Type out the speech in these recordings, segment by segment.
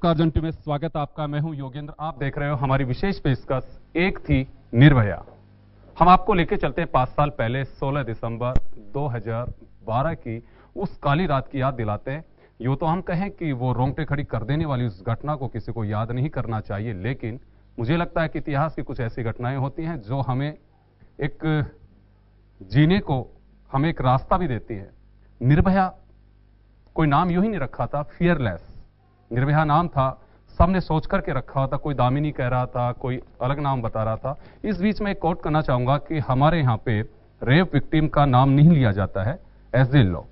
नमस्कार जंटू में स्वागत है आपका। मैं हूं योगेंद्र। आप देख रहे हो हमारी विशेष पेशकश एक थी निर्भया। हम आपको लेके चलते हैं 5 साल पहले 16 दिसंबर 2012 की उस काली रात की याद दिलाते हैं। यूं तो हम कहें कि वो रोंगटे खड़ी कर देने वाली उस घटना को किसी को याद नहीं करना चाहिए, लेकिन मुझे लगता है कि इतिहास की कुछ ऐसी घटनाएं होती हैं जो हमें एक जीने को हमें एक रास्ता भी देती है। निर्भया कोई नाम यूं ही नहीं रखा था, फियरलेस निर्भया नाम था। सबने सोच करके रखा था, कोई दामिनी कह रहा था, कोई अलग नाम बता रहा था। इस बीच में एक कोट करना चाहूंगा कि हमारे यहाँ पे रेप विक्टिम का नाम नहीं लिया जाता है एज ए लॉ,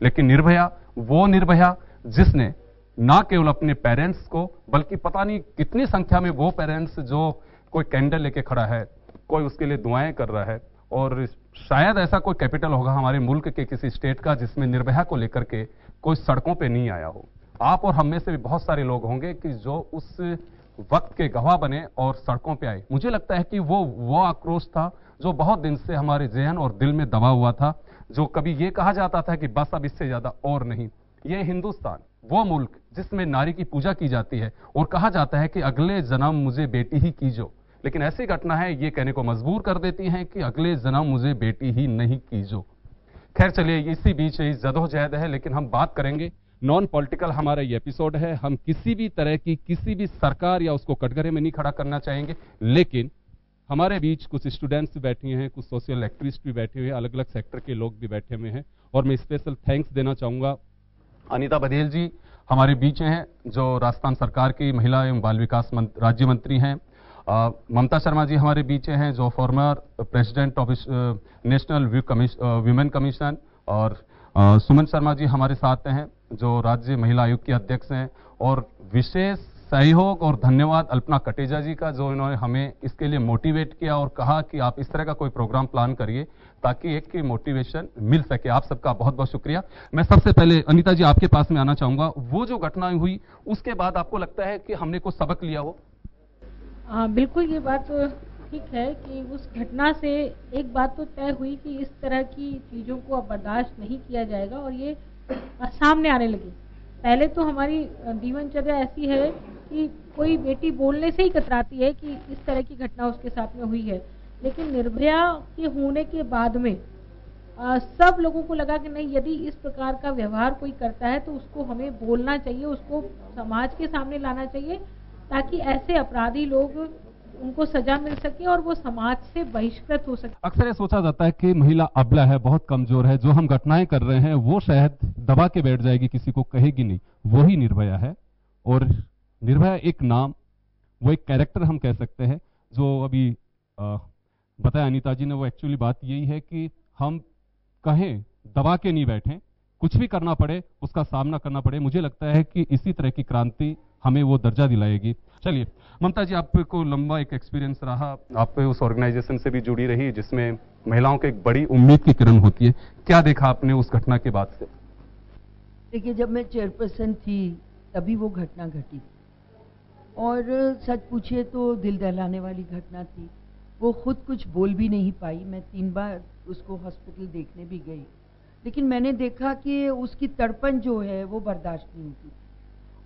लेकिन निर्भया वो निर्भया जिसने ना केवल अपने पेरेंट्स को बल्कि पता नहीं कितनी संख्या में वो पेरेंट्स जो कोई कैंडल लेके खड़ा है, कोई उसके लिए दुआएं कर रहा है, और शायद ऐसा कोई कैपिटल होगा हमारे मुल्क के किसी स्टेट का जिसमें निर्भया को लेकर के कोई सड़कों पे नहीं आया हो। आप और हम में से भी बहुत सारे लोग होंगे कि जो उस वक्त के गवाह बने और सड़कों पे आए। मुझे लगता है कि वो आक्रोश था जो बहुत दिन से हमारे जहन और दिल में दबा हुआ था, जो कभी ये कहा जाता था कि बस अब इससे ज्यादा और नहीं। ये हिंदुस्तान वो मुल्क जिसमें नारी की पूजा की जाती है और कहा जाता है कि अगले जन्म मुझे बेटी ही कीजो, लेकिन ऐसी घटना है ये कहने को मजबूर कर देती है कि अगले जन्म मुझे बेटी ही नहीं कीजो। खैर चलिए, इसी बीच जदोजहद है, लेकिन हम बात करेंगे नॉन पॉलिटिकल। हमारा ये एपिसोड है। हम किसी भी तरह की किसी भी सरकार या उसको कटघरे में नहीं खड़ा करना चाहेंगे, लेकिन हमारे बीच कुछ स्टूडेंट्स भी बैठे हैं, कुछ सोशल एक्टिविस्ट भी बैठे हुए हैं, अलग अलग सेक्टर के लोग भी बैठे हुए हैं। और मैं स्पेशल थैंक्स देना चाहूंगा अनीता बघेल जी हमारे बीच हैं, जो राजस्थान सरकार की महिला एवं बाल विकास राज्य मंत्री हैं। ममता शर्मा जी हमारे बीच हैं, जो former president of national women commission. और सुमन शर्मा जी हमारे साथ हैं, जो राज्य महिला आयोग के अध्यक्ष हैं। और विशेष सहयोग और धन्यवाद अल्पना कटेजा जी का, जो इन्होंने हमें इसके लिए मोटिवेट किया और कहा कि आप इस तरह का कोई प्रोग्राम प्लान करिए ताकि एक की मोटिवेशन मिल सके। आप सबका बहुत बहुत शुक्रिया। मैं सबसे पहले अनीता जी आपके पास में आना चाहूंगा। वो जो घटना हुई उसके बाद आपको लगता है कि हमने कुछ सबक लिया हो? बिल्कुल, ये बात तो ठीक है कि उस घटना से एक बात तो तय हुई कि इस तरह की चीज़ों को अब बर्दाश्त नहीं किया जाएगा और ये सामने आने लगी। पहले तो हमारी जीवनचर्या ऐसी है कि कोई बेटी बोलने से ही कतराती है कि इस तरह की घटना उसके साथ में हुई है, लेकिन निर्भया के होने के बाद में सब लोगों को लगा कि नहीं, यदि इस प्रकार का व्यवहार कोई करता है तो उसको हमें बोलना चाहिए, उसको समाज के सामने लाना चाहिए ताकि ऐसे अपराधी लोग उनको सजा मिल सके और वो समाज से बहिष्कृत हो सके। अक्सर ये सोचा जाता है कि महिला अबला है, बहुत कमजोर है, जो हम घटनाएं कर रहे हैं वो शायद दबा के बैठ जाएगी, किसी को कहेगी नहीं। वही निर्भया है। और निर्भया एक नाम, वो एक कैरेक्टर हम कह सकते हैं, जो अभी बताया अनीता जी ने। वो एक्चुअली बात यही है कि हम कहें दबा के नहीं बैठे, कुछ भी करना पड़े उसका सामना करना पड़े। मुझे लगता है कि इसी तरह की क्रांति हमें वो दर्जा दिलाएगी। चलिए ममता जी, आपको लंबा एक एक्सपीरियंस रहा, आप उस ऑर्गेनाइजेशन से भी जुड़ी रही जिसमें महिलाओं की एक बड़ी उम्मीद की किरण होती है। क्या देखा आपने उस घटना के बाद से? देखिए, जब मैं चेयरपर्सन थी तभी वो घटना घटी और सच पूछिए तो दिल दहलाने वाली घटना थी। वो खुद कुछ बोल भी नहीं पाई। मैं 3 बार उसको हॉस्पिटल देखने भी गई, लेकिन मैंने देखा कि उसकी तड़पन जो है वो बर्दाश्त नहीं होती।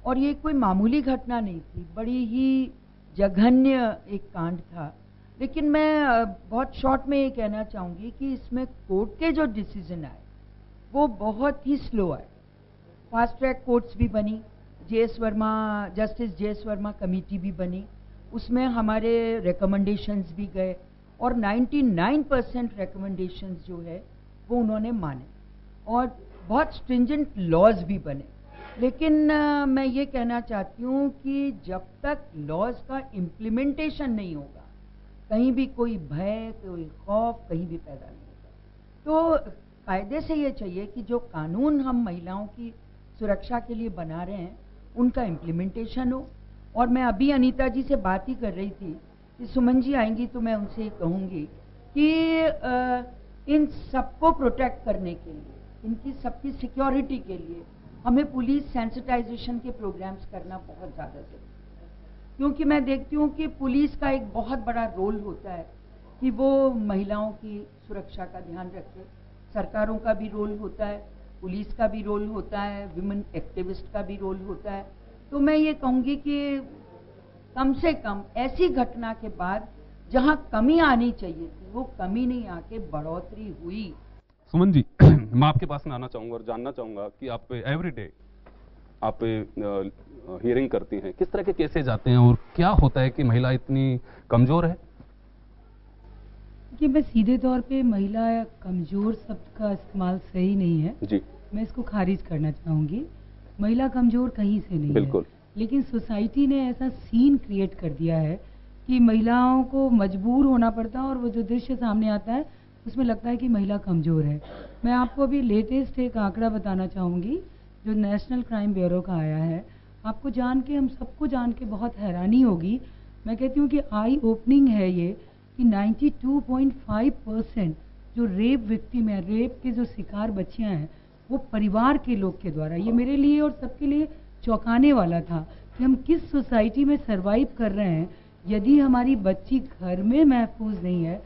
और ये कोई मामूली घटना नहीं थी, बड़ी ही जघन्य एक कांड था। लेकिन मैं बहुत शॉर्ट में ये कहना चाहूँगी कि इसमें कोर्ट के जो डिसीजन आए वो बहुत ही स्लो आए। फास्ट ट्रैक कोर्ट्स भी बनी, justice J S Verma committee भी बनी, उसमें हमारे रिकमेंडेशंस भी गए और 99% रिकमेंडेशंस जो है वो उन्होंने माने और बहुत स्ट्रिंजेंट लॉज भी बने। लेकिन मैं ये कहना चाहती हूँ कि जब तक लॉज का इम्प्लीमेंटेशन नहीं होगा, कहीं भी कोई भय, कोई खौफ कहीं भी पैदा नहीं होगा। तो कायदे से ये चाहिए कि जो कानून हम महिलाओं की सुरक्षा के लिए बना रहे हैं उनका इम्प्लीमेंटेशन हो। और मैं अभी अनीता जी से बात ही कर रही थी कि सुमन जी आएंगी तो मैं उनसे कहूँगी कि इन सबको प्रोटेक्ट करने के लिए, इनकी सबकी सिक्योरिटी के लिए हमें पुलिस सेंसिटाइजेशन के प्रोग्राम्स करना बहुत ज़्यादा ज़रूरी है। क्योंकि मैं देखती हूँ कि पुलिस का एक बहुत बड़ा रोल होता है कि वो महिलाओं की सुरक्षा का ध्यान रखे। सरकारों का भी रोल होता है, पुलिस का भी रोल होता है, विमेन एक्टिविस्ट का भी रोल होता है। तो मैं ये कहूँगी कि कम से कम ऐसी घटना के बाद जहाँ कमी आनी चाहिए थी वो कमी नहीं आके बढ़ोतरी हुई। सुमन जी, मैं आपके पास में आना चाहूंगा और जानना चाहूंगा कि आप एवरीडे आप हियरिंग करती हैं, किस तरह के केसेज आते हैं और क्या होता है कि महिला इतनी कमजोर है? कि मैं सीधे तौर पे महिला कमजोर शब्द का इस्तेमाल सही नहीं है जी, मैं इसको खारिज करना चाहूंगी। महिला कमजोर कहीं से नहीं बिल्कुल। है, लेकिन सोसाइटी ने ऐसा सीन क्रिएट कर दिया है कि महिलाओं को मजबूर होना पड़ता है और वो जो दृश्य सामने आता है उसमें लगता है कि महिला कमजोर है। मैं आपको अभी लेटेस्ट एक आंकड़ा बताना चाहूंगी जो नेशनल क्राइम ब्यूरो का आया है। आपको जान के, हम सबको जान के बहुत हैरानी होगी। मैं कहती हूँ कि आई ओपनिंग है ये कि 92.5% जो रेप विक्टिम है, रेप के जो शिकार बच्चियां हैं, वो परिवार के लोग के द्वारा। ये मेरे लिए और सबके लिए चौंकाने वाला था कि हम किस सोसाइटी में सरवाइव कर रहे हैं यदि हमारी बच्ची घर में महफूज नहीं है।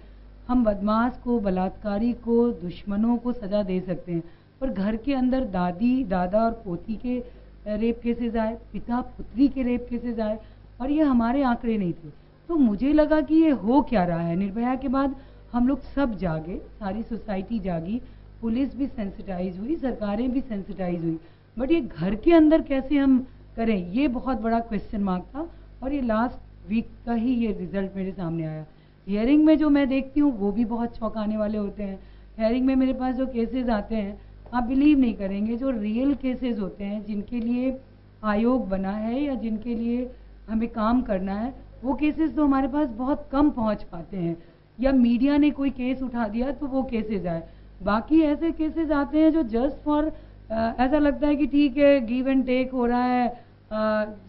हम बदमाश को, बलात्कारी को, दुश्मनों को सजा दे सकते हैं, पर घर के अंदर दादी, दादा और पोती के रेप केसेस आए, पिता पुत्री के रेप केसेस आए, और ये हमारे आंकड़े नहीं थे। तो मुझे लगा कि ये हो क्या रहा है। निर्भया के बाद हम लोग सब जागे, सारी सोसाइटी जागी, पुलिस भी सेंसिटाइज हुई, सरकारें भी सेंसिटाइज हुई, बट ये घर के अंदर कैसे हम करें, ये बहुत बड़ा क्वेश्चन मार्क था। और ये लास्ट वीक का ही ये रिजल्ट मेरे सामने आया। हियरिंग में जो मैं देखती हूँ वो भी बहुत चौंकाने वाले होते हैं। हियरिंग में मेरे पास जो केसेस आते हैं, आप बिलीव नहीं करेंगे, जो रियल केसेस होते हैं जिनके लिए आयोग बना है या जिनके लिए हमें काम करना है, वो केसेस तो हमारे पास बहुत कम पहुंच पाते हैं, या मीडिया ने कोई केस उठा दिया तो वो केसेस आए। बाकी ऐसे केसेस आते हैं जो जस्ट फॉर ऐसा लगता है कि ठीक है गिव एंड टेक हो रहा है,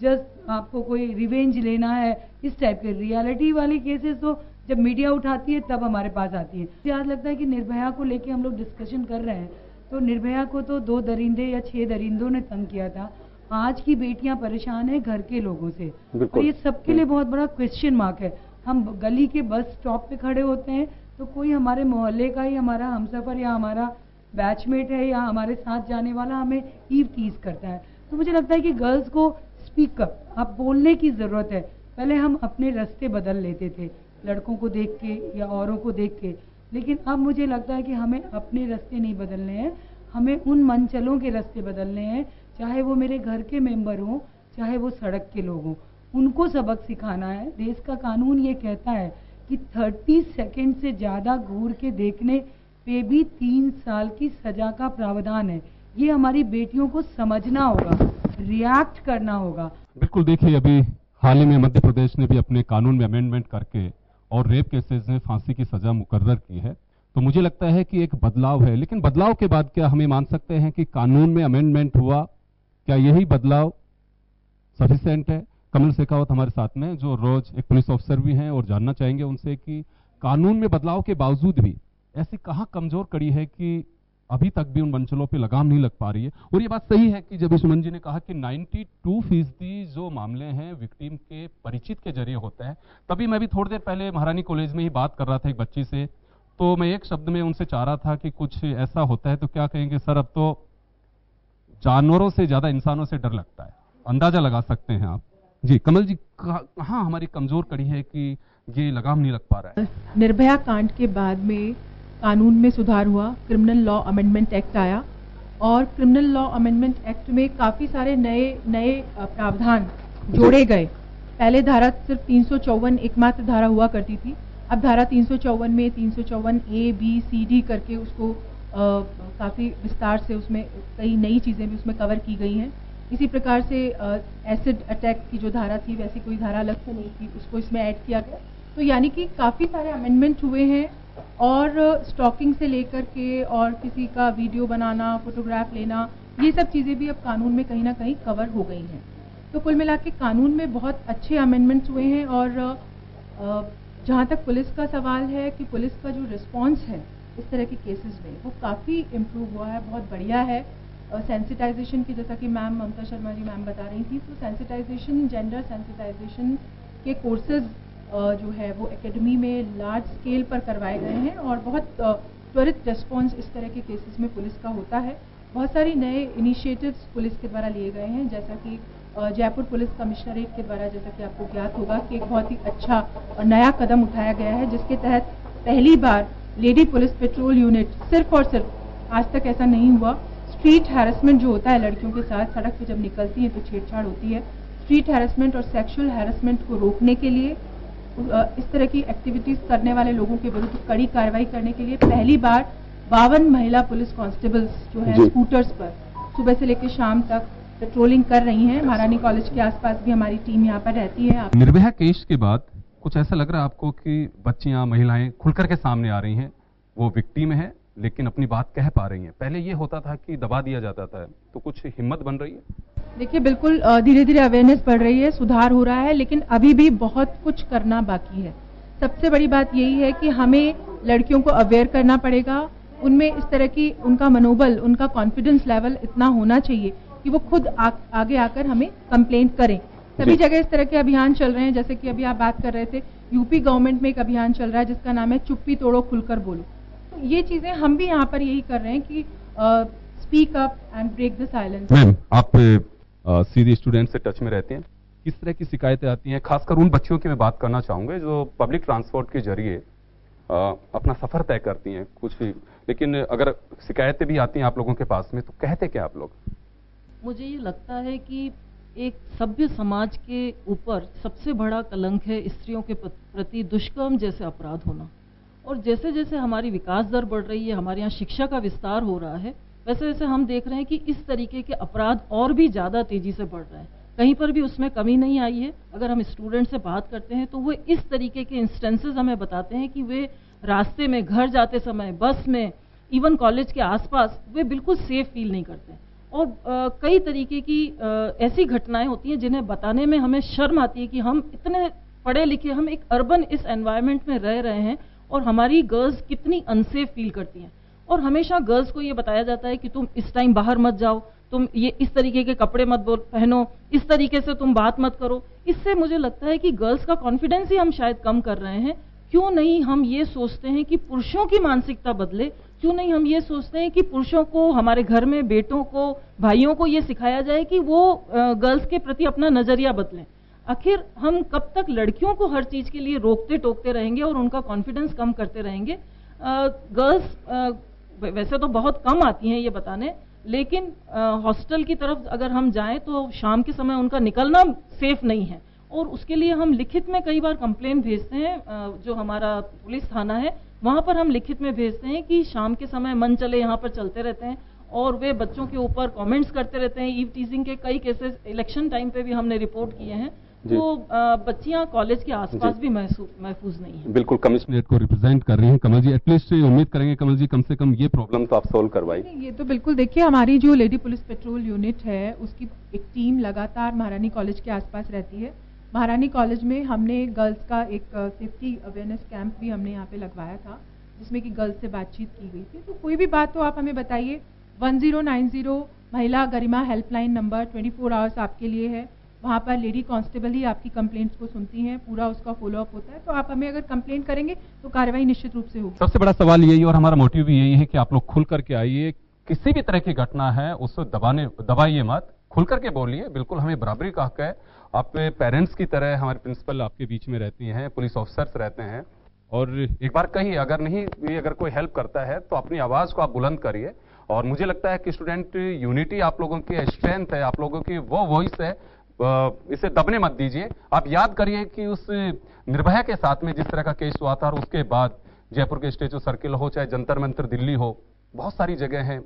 जस्ट आपको कोई रिवेंज लेना है, इस टाइप के। रियलिटी वाली केसेस तो जब मीडिया उठाती है तब हमारे पास आती है। मुझे आज लगता है कि निर्भया को लेके हम लोग डिस्कशन कर रहे हैं, तो निर्भया को तो 2 दरिंदे या 6 दरिंदों ने तंग किया था। आज की बेटियां परेशान है घर के लोगों से, और ये सबके लिए बहुत बड़ा क्वेश्चन मार्क है। हम गली के बस स्टॉप पे खड़े होते हैं तो कोई हमारे मोहल्ले का ही हमारा हमसफर या हमारा बैचमेट है या हमारे साथ जाने वाला हमें ईव टीज करता है। तो मुझे लगता है कि गर्ल्स को स्पीक अप, आप बोलने की जरूरत है। पहले हम अपने रास्ते बदल लेते थे लड़कों को देख के या औरों को देख के, लेकिन अब मुझे लगता है कि हमें अपने रास्ते नहीं बदलने हैं, हमें उन मंचलों के रास्ते बदलने हैं, चाहे वो मेरे घर के मेंबर हों, चाहे वो सड़क के लोग हों, उनको सबक सिखाना है। देश का कानून ये कहता है कि 30 सेकंड से ज्यादा घूर के देखने पे भी 3 साल की सजा का प्रावधान है। ये हमारी बेटियों को समझना होगा, रिएक्ट करना होगा। बिल्कुल। देखिए, अभी हाल ही में मध्य प्रदेश ने भी अपने कानून में अमेंडमेंट करके और रेप केसेस में फांसी की सजा मुकर्रर की है, तो मुझे लगता है कि एक बदलाव है। लेकिन बदलाव के बाद क्या हमें मान सकते हैं कि कानून में अमेंडमेंट हुआ, क्या यही बदलाव सफिशिएंट है? कमल शेखावत हमारे साथ में, जो रोज एक पुलिस ऑफिसर भी हैं, और जानना चाहेंगे उनसे कि कानून में बदलाव के बावजूद भी ऐसी कहां कमजोर कड़ी है कि अभी तक भी उन मंचलों पे लगाम नहीं लग पा रही है। और ये बात सही है कि जब सुमन जी ने कहा कि 92% जो मामले हैं विक्टिम के परिचित के जरिए होते हैं। तभी मैं भी थोड़ी देर पहले महारानी कॉलेज में ही बात कर रहा था एक बच्ची से, तो मैं एक शब्द में उनसे चाह रहा था कि कुछ ऐसा होता है तो क्या कहेंगे सर, अब तो जानवरों से ज्यादा इंसानों से डर लगता है। अंदाजा लगा सकते हैं आप। जी कमल जी, कहाँ हमारी कमजोर कड़ी है कि ये लगाम नहीं लग पा रहा है? निर्भया कांड के बाद में कानून में सुधार हुआ, क्रिमिनल लॉ अमेंडमेंट एक्ट आया, और क्रिमिनल लॉ अमेंडमेंट एक्ट में काफ़ी सारे नए प्रावधान जोड़े गए। पहले धारा सिर्फ 354 एकमात्र धारा हुआ करती थी, अब धारा 354 में 354 A, B, C, D करके उसको काफ़ी विस्तार से उसमें कई नई चीज़ें भी उसमें कवर की गई हैं। इसी प्रकार से एसिड अटैक की जो धारा थी वैसी कोई धारा अलग से नहीं थी, उसको इसमें ऐड किया गया। तो यानी कि काफ़ी सारे अमेंडमेंट हुए हैं, और स्टॉकिंग से लेकर के और किसी का वीडियो बनाना, फोटोग्राफ लेना, ये सब चीज़ें भी अब कानून में कहीं ना कहीं कवर हो गई हैं। तो कुल मिला के कानून में बहुत अच्छे अमेंडमेंट्स हुए हैं। और जहाँ तक पुलिस का सवाल है कि पुलिस का जो रिस्पॉन्स है इस तरह के केसेस में वो काफ़ी इम्प्रूव हुआ है, बहुत बढ़िया है। सेंसिटाइजेशन की, जैसा कि मैम ममता शर्मा जी मैम बता रही थी, तो सेंसिटाइजेशन, जेंडर सेंसिटाइजेशन के कोर्सेज जो है वो एकेडमी में लार्ज स्केल पर करवाए गए हैं, और बहुत त्वरित रिस्पॉन्स इस तरह के केसेस में पुलिस का होता है। बहुत सारी नए इनिशिएटिव्स पुलिस के द्वारा लिए गए हैं, जैसा कि जयपुर पुलिस कमिश्नरेट के द्वारा, जैसा कि आपको ज्ञात होगा, कि एक बहुत ही अच्छा और नया कदम उठाया गया है, जिसके तहत पहली बार लेडी पुलिस पेट्रोल यूनिट, सिर्फ और सिर्फ, आज तक ऐसा नहीं हुआ, स्ट्रीट हैरेसमेंट जो होता है लड़कियों के साथ, सड़क पे जब निकलती हैं तो छेड़छाड़ होती है, स्ट्रीट हैरेसमेंट और सेक्सुअल हैरेसमेंट को रोकने के लिए, इस तरह की एक्टिविटीज करने वाले लोगों के विरुद्ध कड़ी कार्रवाई करने के लिए पहली बार 52 महिला पुलिस कांस्टेबल्स जो है स्कूटर्स पर सुबह से लेकर शाम तक पेट्रोलिंग कर रही हैं। महारानी कॉलेज के आसपास भी हमारी टीम यहाँ पर रहती है। निर्भया केस के बाद कुछ ऐसा लग रहा है आपको कि बच्चियां, महिलाएं खुलकर के सामने आ रही हैं, वो विक्टिम है लेकिन अपनी बात कह पा रही हैं? पहले ये होता था कि दबा दिया जाता था, तो कुछ हिम्मत बन रही है? देखिए, बिल्कुल धीरे धीरे अवेयरनेस बढ़ रही है, सुधार हो रहा है, लेकिन अभी भी बहुत कुछ करना बाकी है। सबसे बड़ी बात यही है कि हमें लड़कियों को अवेयर करना पड़ेगा, उनमें इस तरह की उनका मनोबल, उनका कॉन्फिडेंस लेवल इतना होना चाहिए कि वो खुद आगे आकर हमें कंप्लेंट करें। सभी जगह इस तरह के अभियान चल रहे हैं, जैसे कि अभी आप बात कर रहे थे, यूपी गवर्नमेंट में एक अभियान चल रहा है जिसका नाम है चुप्पी तोड़ो खुलकर बोलो। ये चीजें हम भी यहाँ पर यही कर रहे हैं कि speak up and break the silence. Ma'am, आप सीधे स्टूडेंट से टच में रहते हैं, किस तरह की शिकायतें आती हैं? खासकर उन बच्चियों की मैं बात करना चाहूंगा जो पब्लिक ट्रांसपोर्ट के जरिए अपना सफर तय करती हैं कुछ, लेकिन अगर शिकायतें भी आती हैं आप लोगों के पास में, तो कहते क्या आप लोग? मुझे ये लगता है कि एक सभ्य समाज के ऊपर सबसे बड़ा कलंक है स्त्रियों के प्रति दुष्कर्म जैसे अपराध होना। और जैसे जैसे हमारी विकास दर बढ़ रही है, हमारे यहाँ शिक्षा का विस्तार हो रहा है, वैसे वैसे हम देख रहे हैं कि इस तरीके के अपराध और भी ज़्यादा तेजी से बढ़ रहे हैं। कहीं पर भी उसमें कमी नहीं आई है। अगर हम स्टूडेंट से बात करते हैं तो वो इस तरीके के इंस्टेंसेस हमें बताते हैं कि वे रास्ते में, घर जाते समय, बस में, इवन कॉलेज के आसपास वे बिल्कुल सेफ फील नहीं करते। और कई तरीके की ऐसी घटनाएं होती हैं जिन्हें बताने में हमें शर्म आती है कि हम इतने पढ़े लिखे, हम एक अर्बन इस एनवायरनमेंट में रह रहे हैं और हमारी गर्ल्स कितनी अनसेफ फील करती हैं। और हमेशा गर्ल्स को ये बताया जाता है कि तुम इस टाइम बाहर मत जाओ, तुम ये इस तरीके के कपड़े मत पहनो, इस तरीके से तुम बात मत करो। इससे मुझे लगता है कि गर्ल्स का कॉन्फिडेंस ही हम शायद कम कर रहे हैं। क्यों नहीं हम ये सोचते हैं कि पुरुषों की मानसिकता बदले? क्यों नहीं हम ये सोचते हैं कि पुरुषों को, हमारे घर में बेटों को, भाइयों को ये सिखाया जाए कि वो गर्ल्स के प्रति अपना नजरिया बदलें? आखिर हम कब तक लड़कियों को हर चीज के लिए रोकते टोकते रहेंगे और उनका कॉन्फिडेंस कम करते रहेंगे? गर्ल्स वैसे तो बहुत कम आती हैं ये बताने, लेकिन हॉस्टल की तरफ अगर हम जाएं तो शाम के समय उनका निकलना सेफ नहीं है। और उसके लिए हम लिखित में कई बार कंप्लेन भेजते हैं, जो हमारा पुलिस थाना है वहां पर हम लिखित में भेजते हैं कि शाम के समय मन चले यहाँ पर चलते रहते हैं और वे बच्चों के ऊपर कमेंट्स करते रहते हैं। ईव टीजिंग के कई केसेस इलेक्शन टाइम पे भी हमने रिपोर्ट किए हैं। तो बच्चियां कॉलेज के आसपास भी महफूज नहीं है। बिल्कुल, कमिश्नरेट को रिप्रेजेंट कर रही हैं कमल जी, एटलीस्ट उम्मीद करेंगे कमल जी कम से कम ये प्रॉब्लम तो आप सोल्व करवाइए। ये तो बिल्कुल, देखिए हमारी जो लेडी पुलिस पेट्रोल यूनिट है उसकी एक टीम लगातार महारानी कॉलेज के आसपास रहती है। महारानी कॉलेज में हमने गर्ल्स का एक सेफ्टी अवेयरनेस कैंप भी हमने यहाँ पे लगवाया था, जिसमें कि गर्ल्स से बातचीत की गई थी। तो कोई भी बात तो आप हमें बताइए, 1090 महिला गरिमा हेल्पलाइन नंबर 24 आवर्स आपके लिए है। वहाँ पर लेडी कांस्टेबल ही आपकी कंप्लेंट्स को सुनती हैं, पूरा उसका फॉलोअप होता है। तो आप हमें अगर कंप्लेंट करेंगे तो कार्रवाई निश्चित रूप से होगी। सबसे बड़ा सवाल यही और हमारा मोटिव भी यही है कि आप लोग खुल करके आइए, किसी भी तरह की घटना है उसको दबाइए मत, खुल करके बोलिए। बिल्कुल हमें बराबरी का हक है। आप पेरेंट्स की तरह हमारे प्रिंसिपल आपके बीच में रहती हैं, पुलिस ऑफिसर्स रहते हैं, और एक बार कहिए, अगर कोई हेल्प करता है तो अपनी आवाज को आप बुलंद करिए। और मुझे लगता है कि स्टूडेंट यूनिटी आप लोगों की स्ट्रेंथ है, आप लोगों की वो वॉइस है, इसे दबने मत दीजिए। आप याद करिए कि उस निर्भया के साथ में जिस तरह का केस हुआ था और उसके बाद जयपुर के स्टैच्यू सर्किल हो, चाहे जंतर मंतर दिल्ली हो, बहुत सारी जगह हैं,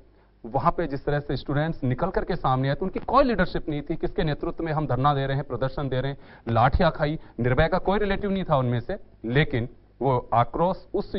वहां पे जिस तरह से स्टूडेंट्स निकल करके सामने आए तो उनकी कोई लीडरशिप नहीं थी, किसके नेतृत्व में हम धरना दे रहे हैं, प्रदर्शन दे रहे हैं, लाठियां खाई। निर्भया का कोई रिलेटिव नहीं था उनमें से, लेकिन वो उस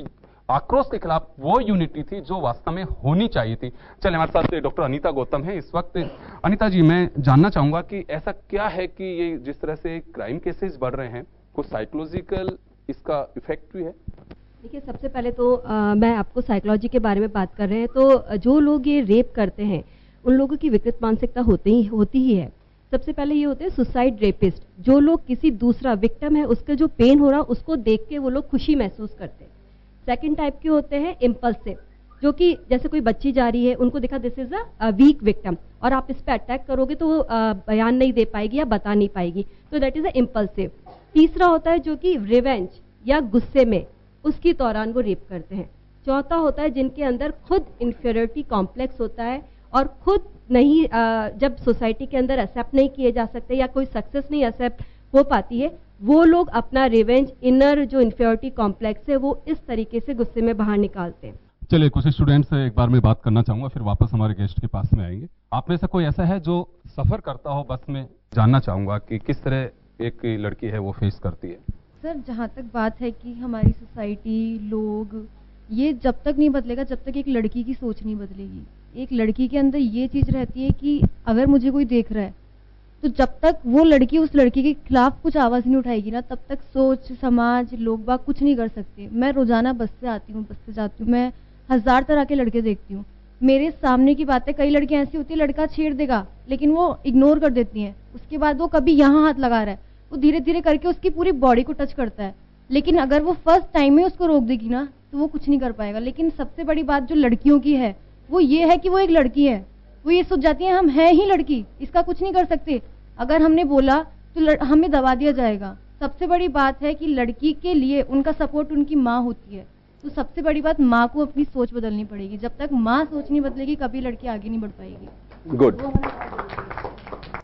आक्रोश के खिलाफ वो यूनिटी थी जो वास्तव में होनी चाहिए थी। चलिए, हमारे साथ डॉक्टर अनीता गौतम है इस वक्त। अनीता जी, मैं जानना चाहूंगा कि ऐसा क्या है कि ये जिस तरह से क्राइम केसेस बढ़ रहे हैं, कुछ साइकोलॉजिकल इसका इफेक्ट भी है? देखिए, सबसे पहले तो मैं आपको साइकोलॉजी के बारे में बात कर रहे हैं तो जो लोग ये रेप करते हैं उन लोगों की विकृत मानसिकता होती ही है। सबसे पहले ये होते हैं सुसाइड रेपिस्ट, जो लोग किसी दूसरा विक्टिम है उसका जो पेन हो रहा उसको देख के वो लोग खुशी महसूस करते हैं। सेकंड टाइप के होते हैं इम्पल्सिव, जो कि जैसे कोई बच्ची जा रही है, उनको देखा this is a weak victim, और आप इस पे अटैक करोगे तो वो बयान नहीं दे पाएगी या बता नहीं पाएगी, तो दैट इज अ इम्पल्सिव। तीसरा होता है जो कि रिवेंज या गुस्से में उसकी दौरान वो रेप करते हैं। चौथा होता है जिनके अंदर खुद इंफीरियरिटी कॉम्प्लेक्स होता है और खुद नहीं जब सोसाइटी के अंदर एक्सेप्ट नहीं किए जा सकते या कोई सक्सेस नहीं एक्सेप्ट हो पाती है, वो लोग अपना रिवेंज, इनर जो इंफीरियरिटी कॉम्प्लेक्स है, वो इस तरीके से गुस्से में बाहर निकालते हैं। चलिए, कुछ स्टूडेंट्स से एक बार मैं बात करना चाहूंगा, फिर वापस हमारे गेस्ट के पास में आएंगे। आप में से कोई ऐसा है जो सफर करता हो बस में? जानना चाहूंगा कि किस तरह एक लड़की है वो फेस करती है। सर, जहाँ तक बात है कि हमारी सोसाइटी, लोग, ये जब तक नहीं बदलेगा जब तक एक लड़की की सोच नहीं बदलेगी। एक लड़की के अंदर ये चीज़ रहती है कि अगर मुझे कोई देख रहा है तो जब तक वो लड़की उस लड़की के खिलाफ कुछ आवाज़ नहीं उठाएगी ना, तब तक सोच, समाज, लोग बाग कुछ नहीं कर सकते। मैं रोजाना बस से आती हूँ, बस से जाती हूँ, मैं 1000 तरह के लड़के देखती हूँ। मेरे सामने की बातें, कई लड़कियां ऐसी होती है लड़का छेड़ देगा लेकिन वो इग्नोर कर देती हैं, उसके बाद वो कभी यहाँ हाथ लगा रहा है, वो धीरे धीरे करके उसकी पूरी बॉडी को टच करता है, लेकिन अगर वो फर्स्ट टाइम में उसको रोक देगी ना तो वो कुछ नहीं कर पाएगा। लेकिन सबसे बड़ी बात जो लड़कियों की है वो ये है कि वो एक लड़की है, वो ये सोच जाती है हम हैं ही लड़की, इसका कुछ नहीं कर सकते, अगर हमने बोला तो हमें दबा दिया जाएगा। सबसे बड़ी बात है कि लड़की के लिए उनका सपोर्ट उनकी माँ होती है, तो सबसे बड़ी बात माँ को अपनी सोच बदलनी पड़ेगी। जब तक माँ सोच नहीं बदलेगी कभी लड़की आगे नहीं बढ़ पाएगी। गुड,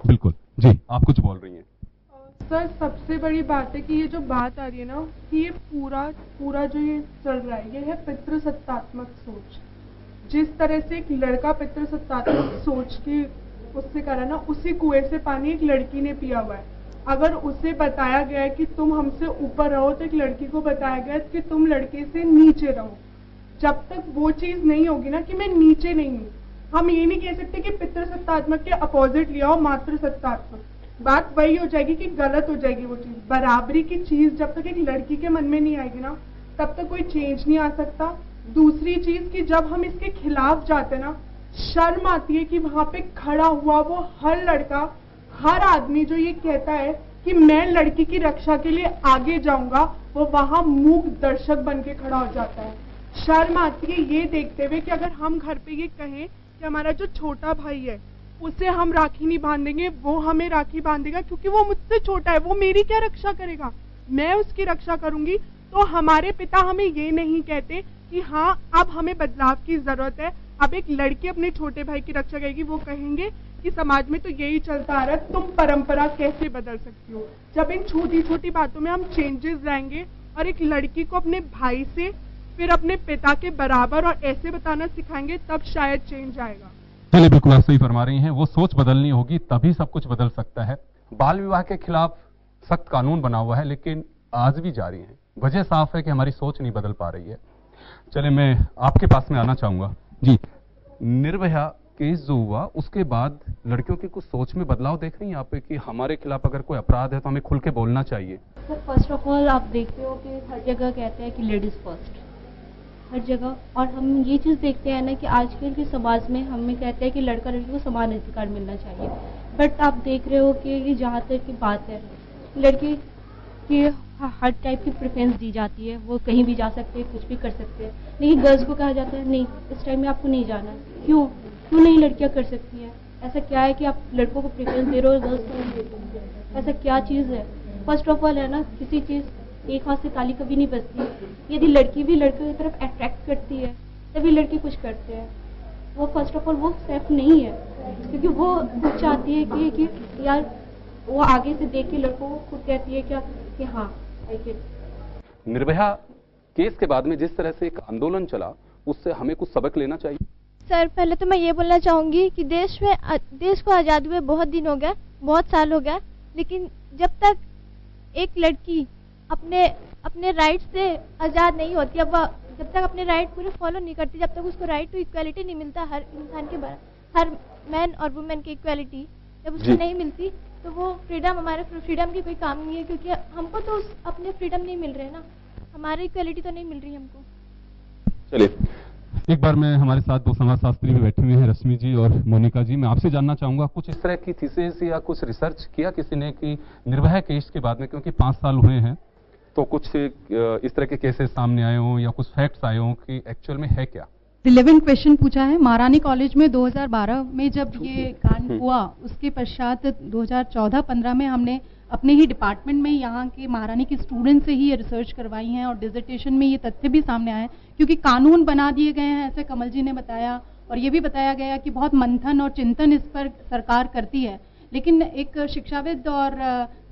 बिल्कुल जी, आप कुछ बोल रही हैं। सर, सबसे बड़ी बात है कि ये जो बात आ रही है ना कि ये पूरा जो ये चल रहा है, ये है पितृसत्तात्मक सोच। जिस तरह से एक लड़का पितृसत्तात्मक सोच की उससे करा ना, उसी कुएं से पानी एक लड़की ने पिया हुआ है। अगर उसे बताया गया है कि तुम हमसे ऊपर रहो, तो एक लड़की को बताया गया है कि तुम लड़के से नीचे रहो। जब तक वो चीज नहीं होगी ना कि मैं नीचे नहीं हूँ, हम ये नहीं कह सकते कि पितृसत्तात्मक के अपोजिट लिया हो मातृसत्तात्मक, बात वही हो जाएगी कि गलत हो जाएगी वो चीज। बराबरी की चीज जब तक एक लड़की के मन में नहीं आएगी ना, तब तक कोई चेंज नहीं आ सकता। दूसरी चीज कि जब हम इसके खिलाफ जाते हैं ना, शर्म आती है कि वहां पे खड़ा हुआ वो हर लड़का, हर आदमी जो ये कहता है कि मैं लड़की की रक्षा के लिए आगे जाऊंगा, वो वहां मूक दर्शक बन के खड़ा हो जाता है। शर्म आती है ये देखते हुए कि अगर हम घर पे ये कहें कि हमारा जो छोटा भाई है उसे हम राखी नहीं बांधेंगे, वो हमें राखी बांधेगा क्योंकि वो मुझसे छोटा है, वो मेरी क्या रक्षा करेगा, मैं उसकी रक्षा करूंगी। तो हमारे पिता हमें ये नहीं कहते कि हाँ अब हमें बदलाव की जरूरत है, अब एक लड़की अपने छोटे भाई की रक्षा करेगी। वो कहेंगे कि समाज में तो यही चलता आ रहा है, तुम परंपरा कैसे बदल सकती हो। जब इन छोटी छोटी बातों में हम चेंजेस लाएंगे और एक लड़की को अपने भाई से, फिर अपने पिता के बराबर और ऐसे बताना सिखाएंगे, तब शायद चेंज आएगा। चलिए, बिल्कुल आप सही फरमा रही हैं, वो सोच बदलनी होगी तभी सब कुछ बदल सकता है। बाल विवाह के खिलाफ सख्त कानून बना हुआ है लेकिन आज भी जारी है। वजह साफ है कि हमारी सोच नहीं बदल पा रही है। चलिए, मैं आपके पास में आना चाहूंगा जी। निर्भया केस जो हुआ उसके बाद लड़कियों की कुछ सोच में बदलाव देख रही हैं आप कि हमारे खिलाफ अगर कोई अपराध है तो हमें खुल के बोलना चाहिए? सर, फर्स्ट ऑफ ऑल आप देखते हो कि हर जगह कहते हैं कि लेडीज फर्स्ट, हर जगह। और हम ये चीज़ देखते हैं ना कि आजकल के समाज में हमें कहते हैं कि लड़का लड़की को समान अधिकार मिलना चाहिए, बट आप देख रहे हो कि जहाँ तक की बात है, लड़की की हर टाइप की प्रेफरेंस दी जाती है, वो कहीं भी जा सकते हैं, कुछ भी कर सकते हैं, लेकिन गर्ल्स को कहा जाता है नहीं, इस टाइम में आपको नहीं जाना। क्यों नहीं लड़कियां कर सकती हैं? ऐसा क्या है कि आप लड़कों को प्रेफरेंस दे रहे हो, गर्ल्स को नहीं दे रहे हो? ऐसा क्या चीज़ है? फर्स्ट ऑफ ऑल है ना, किसी चीज़ एक हाथ से ताली कभी नहीं बजती। यदि लड़की भी लड़के की तरफ अट्रैक्ट करती है तभी लड़के कुछ करते हैं। वो फर्स्ट ऑफ ऑल वो सेफ नहीं है, क्योंकि वो खुद चाहती है कि यार वो आगे से देख के लड़कों को खुद कहती है क्या कि हाँ आई कैन। निर्भया केस के बाद में जिस तरह से एक आंदोलन चला, उससे हमें कुछ सबक लेना चाहिए। सर, पहले तो मैं ये बोलना चाहूंगी कि देश को आज़ाद हुए बहुत दिन हो गया, बहुत साल हो गया, लेकिन जब तक एक लड़की अपने राइट से आज़ाद नहीं होती, जब तक अपने राइट पूरे फॉलो नहीं करती, जब तक उसको राइट टू इक्वालिटी नहीं मिलता, हर इंसान के हर मैन और वुमेन की इक्वालिटी जब उसको नहीं मिलती, तो वो फ्रीडम, हमारे फ्रीडम की कोई काम नहीं है, क्योंकि हमको तो अपने फ्रीडम नहीं मिल रहे ना, हमारी इक्वालिटी तो नहीं मिल रही हमको। चलिए, एक बार मैं हमारे साथ दो समाजशास्त्री भी बैठे हुए हैं, रश्मि जी और मोनिका जी। मैं आपसे जानना चाहूंगा कुछ इस तरह की थीसिस या कुछ रिसर्च किया किसी ने कि निर्भया केस के बाद में, क्योंकि 5 साल हुए हैं, तो कुछ इस तरह के केसेस सामने आए हों या कुछ फैक्ट्स आए हों कि एक्चुअल में है क्या? रिलेवेंट क्वेश्चन पूछा है। महारानी कॉलेज में 2012 में जब ये कांड हुआ, उसके पश्चात 2014-15 में हमने अपने ही डिपार्टमेंट में यहाँ के महारानी के स्टूडेंट से ही ये रिसर्च करवाई हैं और डिसर्टेशन में ये तथ्य भी सामने आए, क्योंकि कानून बना दिए गए हैं, ऐसे कमल जी ने बताया, और ये भी बताया गया कि बहुत मंथन और चिंतन इस पर सरकार करती है। लेकिन एक शिक्षाविद और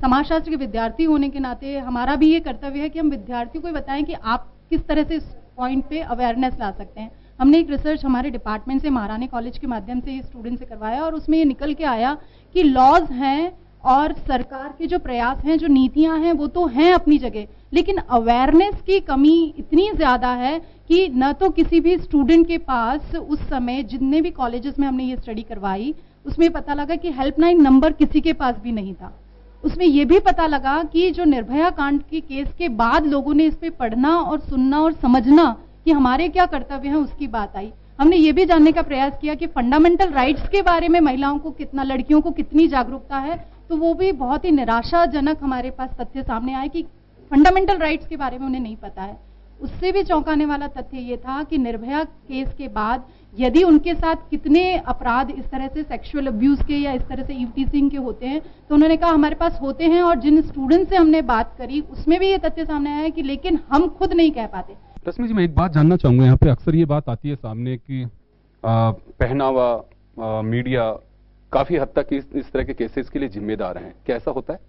समाजशास्त्र के विद्यार्थी होने के नाते हमारा भी ये कर्तव्य है कि हम विद्यार्थियों को बताएं कि आप किस तरह से इस पॉइंट पे अवेयरनेस ला सकते हैं। हमने एक रिसर्च हमारे डिपार्टमेंट से महारानी कॉलेज के माध्यम से स्टूडेंट से करवाया और उसमें ये निकल के आया कि लॉज हैं और सरकार के जो प्रयास हैं, जो नीतियां हैं, वो तो हैं अपनी जगह, लेकिन अवेयरनेस की कमी इतनी ज्यादा है कि न तो किसी भी स्टूडेंट के पास उस समय, जितने भी कॉलेजेस में हमने ये स्टडी करवाई, उसमें पता लगा कि हेल्पलाइन नंबर किसी के पास भी नहीं था। उसमें यह भी पता लगा कि जो निर्भया कांड के केस के बाद लोगों ने इस पे पढ़ना और सुनना और समझना कि हमारे क्या कर्तव्य हैं, उसकी बात आई। हमने ये भी जानने का प्रयास किया कि फंडामेंटल राइट्स के बारे में महिलाओं को कितना, लड़कियों को कितनी जागरूकता है, तो वो भी बहुत ही निराशाजनक हमारे पास तथ्य सामने आए कि फंडामेंटल राइट्स के बारे में उन्हें नहीं पता है। उससे भी चौंकाने वाला तथ्य ये था कि निर्भया केस के बाद यदि उनके साथ कितने अपराध इस तरह से सेक्सुअल अब्यूज के या इस तरह से ईवटीजिंग के होते हैं, तो उन्होंने कहा हमारे पास होते हैं, और जिन स्टूडेंट से हमने बात करी उसमें भी ये तथ्य सामने आया कि लेकिन हम खुद नहीं कह पाते। रश्मि जी, मैं एक बात जानना चाहूंगा, यहाँ पे अक्सर ये बात आती है सामने कि पहनावा, मीडिया काफी हद तक इस तरह के केसेस के लिए जिम्मेदार हैं, क्या ऐसा होता है?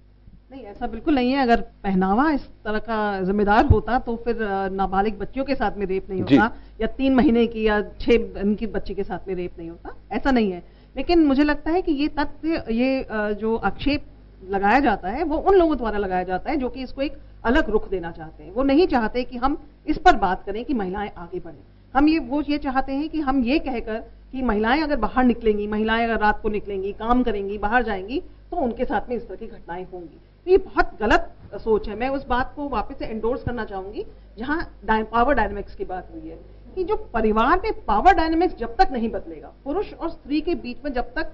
नहीं, ऐसा बिल्कुल नहीं है। अगर पहनावा इस तरह का जिम्मेदार होता तो फिर नाबालिग बच्चियों के साथ में रेप नहीं होता, या 3 महीने की या 6 दिन की बच्ची के साथ में रेप नहीं होता, ऐसा नहीं है। लेकिन मुझे लगता है कि ये तथ्य, ये जो आक्षेप लगाया जाता है, वो उन लोगों द्वारा लगाया जाता है जो कि इसको एक अलग रुख देना चाहते हैं। वो नहीं चाहते कि हम इस पर बात करें कि महिलाएं आगे बढ़ें। हम ये चाहते हैं कि हम ये कहकर कि महिलाएं अगर बाहर निकलेंगी, महिलाएं अगर रात को निकलेंगी, काम करेंगी, बाहर जाएंगी, तो उनके साथ में इस तरह की घटनाएं होंगी। तो ये बहुत गलत सोच है। मैं उस बात को वापस से एंडोर्स करना चाहूंगी जहां पावर डायनामिक्स की बात हुई है, कि जो परिवार में पावर डायनामिक्स जब तक नहीं बदलेगा, पुरुष और स्त्री के बीच में जब तक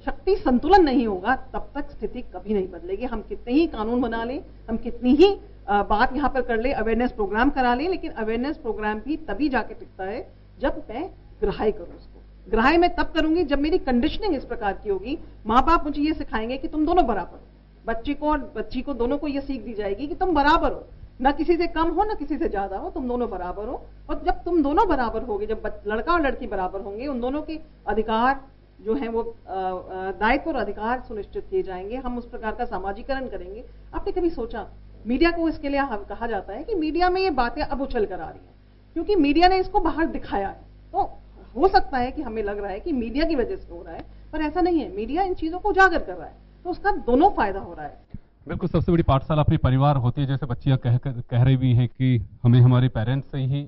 शक्ति संतुलन नहीं होगा, तब तक स्थिति कभी नहीं बदलेगी। हम कितने ही कानून बना लें, हम कितनी ही बात यहाँ पर कर ले, अवेयरनेस प्रोग्राम करा लें, लेकिन अवेयरनेस प्रोग्राम भी तभी जाके टिकता है जब मैं ग्राह्य करूं उसको। ग्राह्य मैं तब करूंगी जब मेरी कंडीशनिंग इस प्रकार की होगी। माँ बाप मुझे ये सिखाएंगे कि तुम दोनों बराबर हो, बच्चे को और बच्ची को दोनों को ये सीख दी जाएगी कि तुम बराबर हो, ना किसी से कम हो ना किसी से ज्यादा हो, तुम दोनों बराबर हो। और जब तुम दोनों बराबर होगे, जब लड़का और लड़की बराबर होंगे, उन दोनों के अधिकार जो है वो दायित्व और अधिकार सुनिश्चित किए जाएंगे। हम उस प्रकार का सामाजिकरण करेंगे। आपने कभी सोचा, मीडिया को इसके लिए कहा जाता है कि मीडिया में ये बातें अब उछल कर आ रही हैं क्योंकि मीडिया ने इसको बाहर दिखाया है। तो हो सकता है कि हमें लग रहा है कि मीडिया की वजह से हो रहा है, पर ऐसा नहीं है। मीडिया इन चीजों को उजागर कर रहा है, तो उसका दोनों फायदा हो रहा है। बिल्कुल, सबसे बड़ी पाठशाला अपनी परिवार होती है। जैसे बच्चियां कह रही भी हैं कि हमें हमारे पेरेंट्स से ही,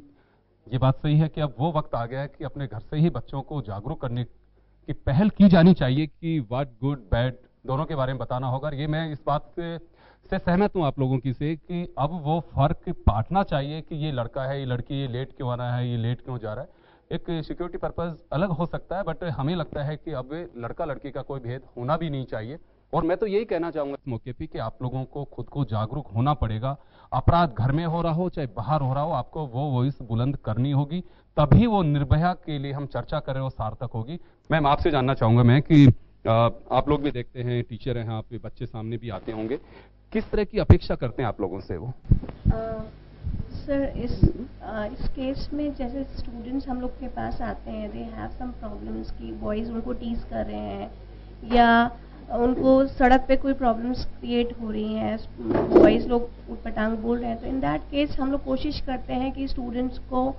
ये बात सही है कि अब वो वक्त आ गया है कि अपने घर से ही बच्चों को जागरूक करने की पहल की जानी चाहिए कि व्हाट गुड बैड दोनों के बारे में बताना होगा। ये मैं इस बात से सहमत हूं आप लोगों की से कि अब वो फर्क बांटना चाहिए कि ये लड़का है, ये लड़की, ये लेट क्यों आ रहा है, ये लेट क्यों जा रहा है। एक सिक्योरिटी पर्पस अलग हो सकता है, बट हमें लगता है कि अब लड़का लड़की का कोई भेद होना भी नहीं चाहिए। और मैं तो यही कहना चाहूंगा इस मौके पे कि आप लोगों को खुद को जागरूक होना पड़ेगा। अपराध घर में हो रहा हो चाहे बाहर हो रहा हो, आपको वो वॉइस बुलंद करनी होगी, तभी वो निर्भया के लिए हम चर्चा करें वो सार्थक होगी। मैम, आपसे जानना चाहूंगा मैं कि आप लोग भी देखते हैं, टीचर हैं, आप बच्चे सामने भी आते होंगे, किस तरह की अपेक्षा करते हैं आप लोगों से वो? सर, इस केस में जैसे स्टूडेंट्स हम लोग के पास आते हैं, दे हैव सम प्रॉब्लम्स कि बॉयज उनको टीज कर रहे हैं या उनको सड़क पे कोई प्रॉब्लम्स क्रिएट हो रही हैं, बॉयज लोग उटपटांग बोल रहे हैं, तो इन दैट केस हम लोग कोशिश करते हैं कि स्टूडेंट्स को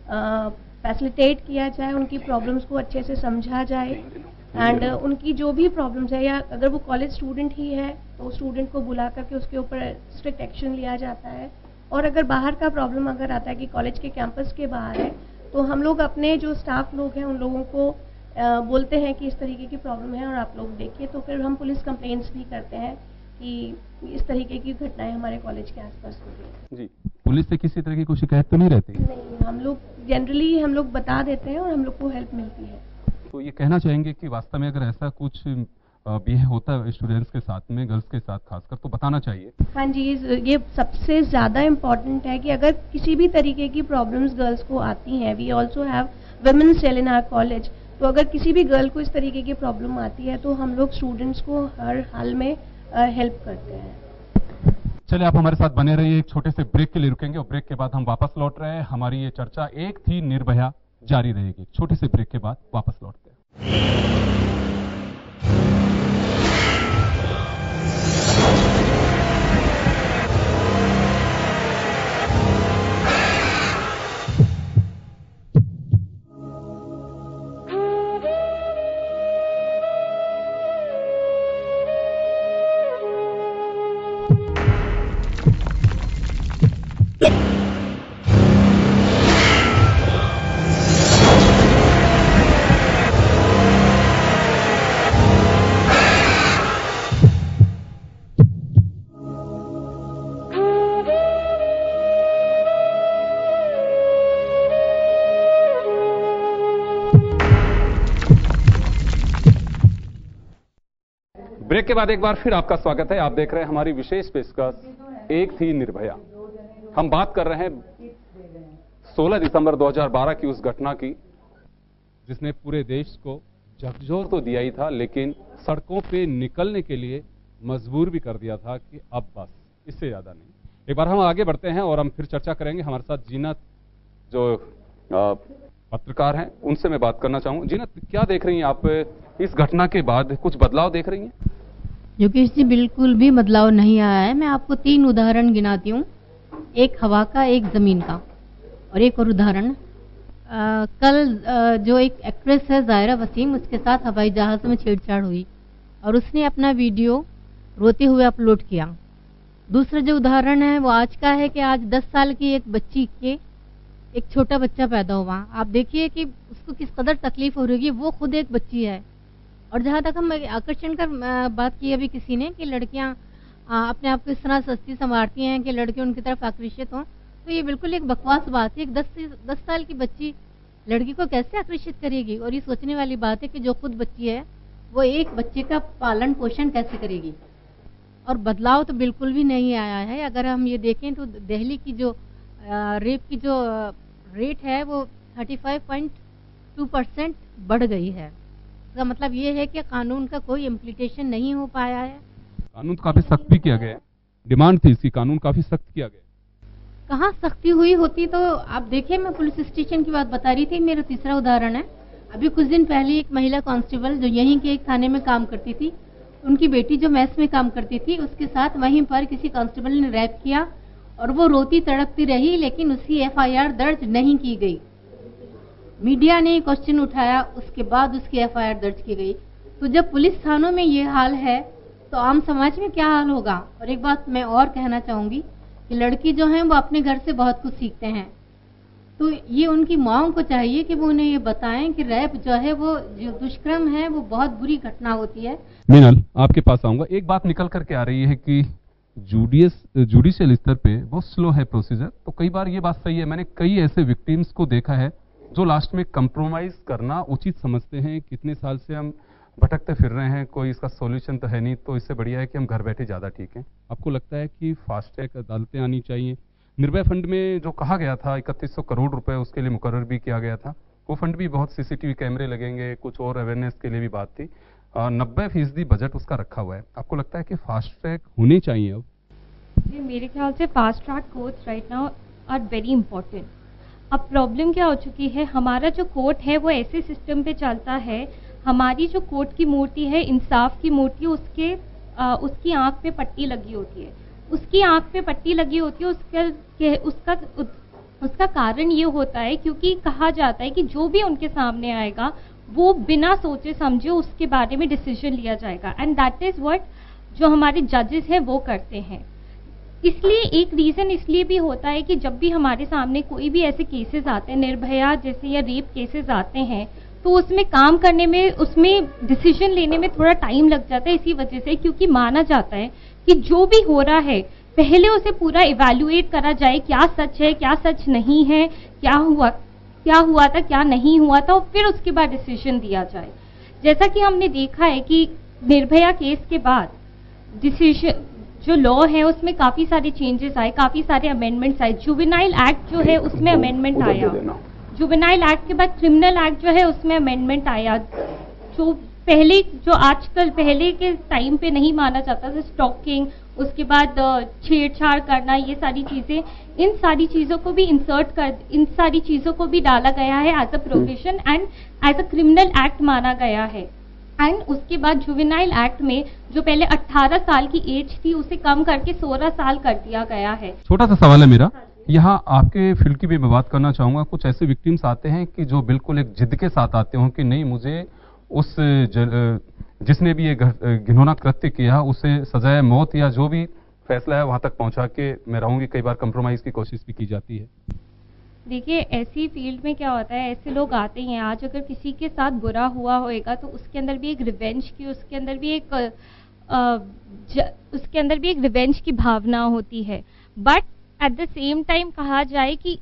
फैसिलिटेट किया जाए, उनकी प्रॉब्लम्स को अच्छे से समझा जाए एंड उनकी जो भी प्रॉब्लम्स है, या अगर वो कॉलेज स्टूडेंट ही है तो स्टूडेंट को बुला करके उसके ऊपर स्ट्रिक्ट एक्शन लिया जाता है। और अगर बाहर का प्रॉब्लम अगर आता है कि कॉलेज के कैंपस के बाहर है, तो हम लोग अपने जो स्टाफ लोग हैं उन लोगों को बोलते हैं कि इस तरीके की प्रॉब्लम है और आप लोग देखिए। तो फिर हम पुलिस कंप्लेंट्स भी करते हैं कि इस तरीके की घटनाएं हमारे कॉलेज के आसपास हो रही है। जी, पुलिस से किसी तरह की कोई शिकायत तो नहीं रहती? नहीं, हम लोग जनरली हम लोग बता देते हैं और हम लोग को हेल्प मिलती है। तो ये कहना चाहेंगे कि वास्तव में अगर ऐसा कुछ भी होता है स्टूडेंट्स के साथ में, गर्ल्स के साथ खासकर, तो बताना चाहिए। हाँ जी, ये सबसे ज़्यादा इम्पॉर्टेंट है कि अगर किसी भी तरीके की प्रॉब्लम्स गर्ल्स को आती हैं, we also have women cell in our college. तो अगर किसी भी गर्ल को इस तरीके की प्रॉब्लम आती है तो हम लोग स्टूडेंट्स को हर हाल में हेल्प करते हैं। चलिए आप हमारे साथ बने रहिए, एक छोटे से ब्रेक के लिए रुकेंगे और ब्रेक के बाद हम वापस लौट रहे हैं। हमारी ये चर्चा एक थी निर्भया जारी रहेगी। छोटे से ब्रेक के बाद वापस लौटते हैं। ब्रेक के बाद एक बार फिर आपका स्वागत है। आप देख रहे हैं हमारी विशेष पेशकश एक थी निर्भया। हम बात कर रहे हैं 16 दिसंबर 2012 की उस घटना की जिसने पूरे देश को झकझोर तो दिया ही था, लेकिन सड़कों पे निकलने के लिए मजबूर भी कर दिया था कि अब बस, इससे ज्यादा नहीं। एक बार हम आगे बढ़ते हैं और हम फिर चर्चा करेंगे। हमारे साथ जीनत जो पत्रकार हैं, उनसे मैं बात करना चाहूँ। जीनत, क्या देख रही हैं आप इस घटना के बाद? कुछ बदलाव देख रही हैं? योगेश जी, बिल्कुल भी बदलाव नहीं आया है। मैं आपको 3 उदाहरण गिनाती हूँ, एक हवा का, एक ज़मीन का और एक और उदाहरण। कल जो एक एक्ट्रेस है ज़ाहिरा वसीम, उसके साथ हवाई जहाज़ में छेड़छाड़ हुई और उसने अपना वीडियो रोते हुए अपलोड किया। दूसरा जो उदाहरण है वो आज का है कि आज 10 साल की एक बच्ची के एक छोटा बच्चा पैदा हुआ। आप देखिए कि उसको किस कदर तकलीफ हो रही है, वो खुद एक बच्ची है। और जहाँ तक हम आकर्षण का बात की अभी किसी ने कि लड़कियाँ अपने आप को इस तरह सस्ती संवारती हैं कि लड़के उनकी तरफ आकर्षित हों, तो ये बिल्कुल एक बकवास बात है। एक 10 साल की बच्ची लड़की को कैसे आकर्षित करेगी? और ये सोचने वाली बात है कि जो खुद बच्ची है वो एक बच्चे का पालन पोषण कैसे करेगी। और बदलाव तो बिल्कुल भी नहीं आया है। अगर हम ये देखें तो दिल्ली की जो रेप की जो रेट है वो 35.2% बढ़ गई है। इसका मतलब ये है कि कानून का कोई इम्प्लीमेंटेशन नहीं हो पाया है। कानून काफी सख्त भी किया गया, डिमांड थी इसकी, कानून काफी सख्त किया गया। कहाँ सख्ती हुई होती तो आप देखिए, मैं पुलिस स्टेशन की बात बता रही थी। मेरा तीसरा उदाहरण है, अभी कुछ दिन पहले एक महिला कांस्टेबल जो यहीं के एक थाने में काम करती थी, उनकी बेटी जो मेस में काम करती थी, उसके साथ वहीं पर किसी कांस्टेबल ने रैप किया और वो रोती तड़पती रही, लेकिन उसकी FIR दर्ज नहीं की गई। मीडिया ने क्वेश्चन उठाया, उसके बाद उसकी FIR दर्ज की गई। तो जब पुलिस थानों में ये हाल है तो आम समाज में क्या हाल होगा? और एक बात मैं और कहना चाहूंगी कि लड़की जो है वो अपने घर से बहुत कुछ सीखते हैं, तो ये उनकी माओं को चाहिए कि वो उन्हें ये बताएं कि रैप जो है वो जो दुष्कर्म है वो बहुत बुरी घटना होती है। मीनल, आपके पास आऊंगा। एक बात निकल करके आ रही है कि जुडिशियल स्तर पे बहुत स्लो है प्रोसीजर, तो कई बार ये बात सही है। मैंने कई ऐसे विक्टिम्स को देखा है जो लास्ट में कंप्रोमाइज करना उचित समझते हैं। कितने साल से हम भटकते फिर रहे हैं, कोई इसका सॉल्यूशन तो है नहीं, तो इससे बढ़िया है कि हम घर बैठे ज़्यादा ठीक हैं। आपको लगता है कि फास्ट ट्रैक अदालतें आनी चाहिए? निर्भया फंड में जो कहा गया था 3100 करोड़ रुपए उसके लिए मुकर्रर भी किया गया था, वो फंड भी बहुत CCTV कैमरे लगेंगे, कुछ और अवेयरनेस के लिए भी बात थी। 90% बजट उसका रखा हुआ है। आपको लगता है कि फास्ट ट्रैक होने चाहिए अब? जी, मेरे ख्याल से fast track courts right now are very important. अब प्रॉब्लम क्या हो चुकी है, हमारा जो कोर्ट है वो ऐसे सिस्टम पे चलता है, हमारी जो कोर्ट की मूर्ति है, इंसाफ की मूर्ति, उसकी आंख पे पट्टी लगी होती है। उसकी आंख पे पट्टी लगी होती है, उसका कारण ये होता है क्योंकि कहा जाता है कि जो भी उनके सामने आएगा वो बिना सोचे समझे उसके बारे में डिसीजन लिया जाएगा, एंड दैट इज व्हाट जो हमारे जजेस हैं वो करते हैं। इसलिए एक रीज़न इसलिए भी होता है कि जब भी हमारे सामने कोई भी ऐसे केसेस आते हैं, निर्भया जैसे या रेप केसेस आते हैं, तो उसमें काम करने में, उसमें डिसीजन लेने में थोड़ा टाइम लग जाता है। इसी वजह से क्योंकि माना जाता है कि जो भी हो रहा है पहले उसे पूरा इवैल्यूएट करा जाए, क्या सच है क्या सच नहीं है, क्या हुआ था क्या नहीं हुआ था, और फिर उसके बाद डिसीजन दिया जाए। जैसा कि हमने देखा है कि निर्भया केस के बाद डिसीजन जो लॉ है उसमें काफी सारे चेंजेस आए, काफी सारे अमेंडमेंट्स आए। जुवेनाइल एक्ट जो है उसमें अमेंडमेंट आया, जुवेनाइल एक्ट के बाद क्रिमिनल एक्ट जो है उसमें अमेंडमेंट आया, जो पहले जो आजकल पहले के टाइम पे नहीं माना जाता था, स्टॉकिंग, उसके बाद छेड़छाड़ करना, ये सारी चीजें, इन सारी चीजों को भी इन सारी चीजों को भी डाला गया है as a provision and as a criminal act माना गया है। एंड उसके बाद जुवेनाइल एक्ट में जो पहले 18 साल की एज थी उसे कम करके 16 साल कर दिया गया है। छोटा सा सवाल है मेरा, यहाँ आपके फील्ड की भी मैं बात करना चाहूंगा। कुछ ऐसे विक्टिम्स आते हैं कि जो बिल्कुल एक जिद के साथ आते हो कि नहीं, मुझे उस जिसने भी ये घिनौना कृत्य किया उसे सजाए मौत या जो भी फैसला है वहां तक पहुंचा के मैं रहूंगी। कई बार कंप्रोमाइज की कोशिश भी की जाती है। देखिए, ऐसी फील्ड में क्या होता है, ऐसे लोग आते हैं। आज अगर किसी के साथ बुरा हुआ होएगा तो उसके अंदर भी एक रिवेंज की, उसके अंदर भी एक रिवेंज की भावना होती है। But at the same time कहा जाए कि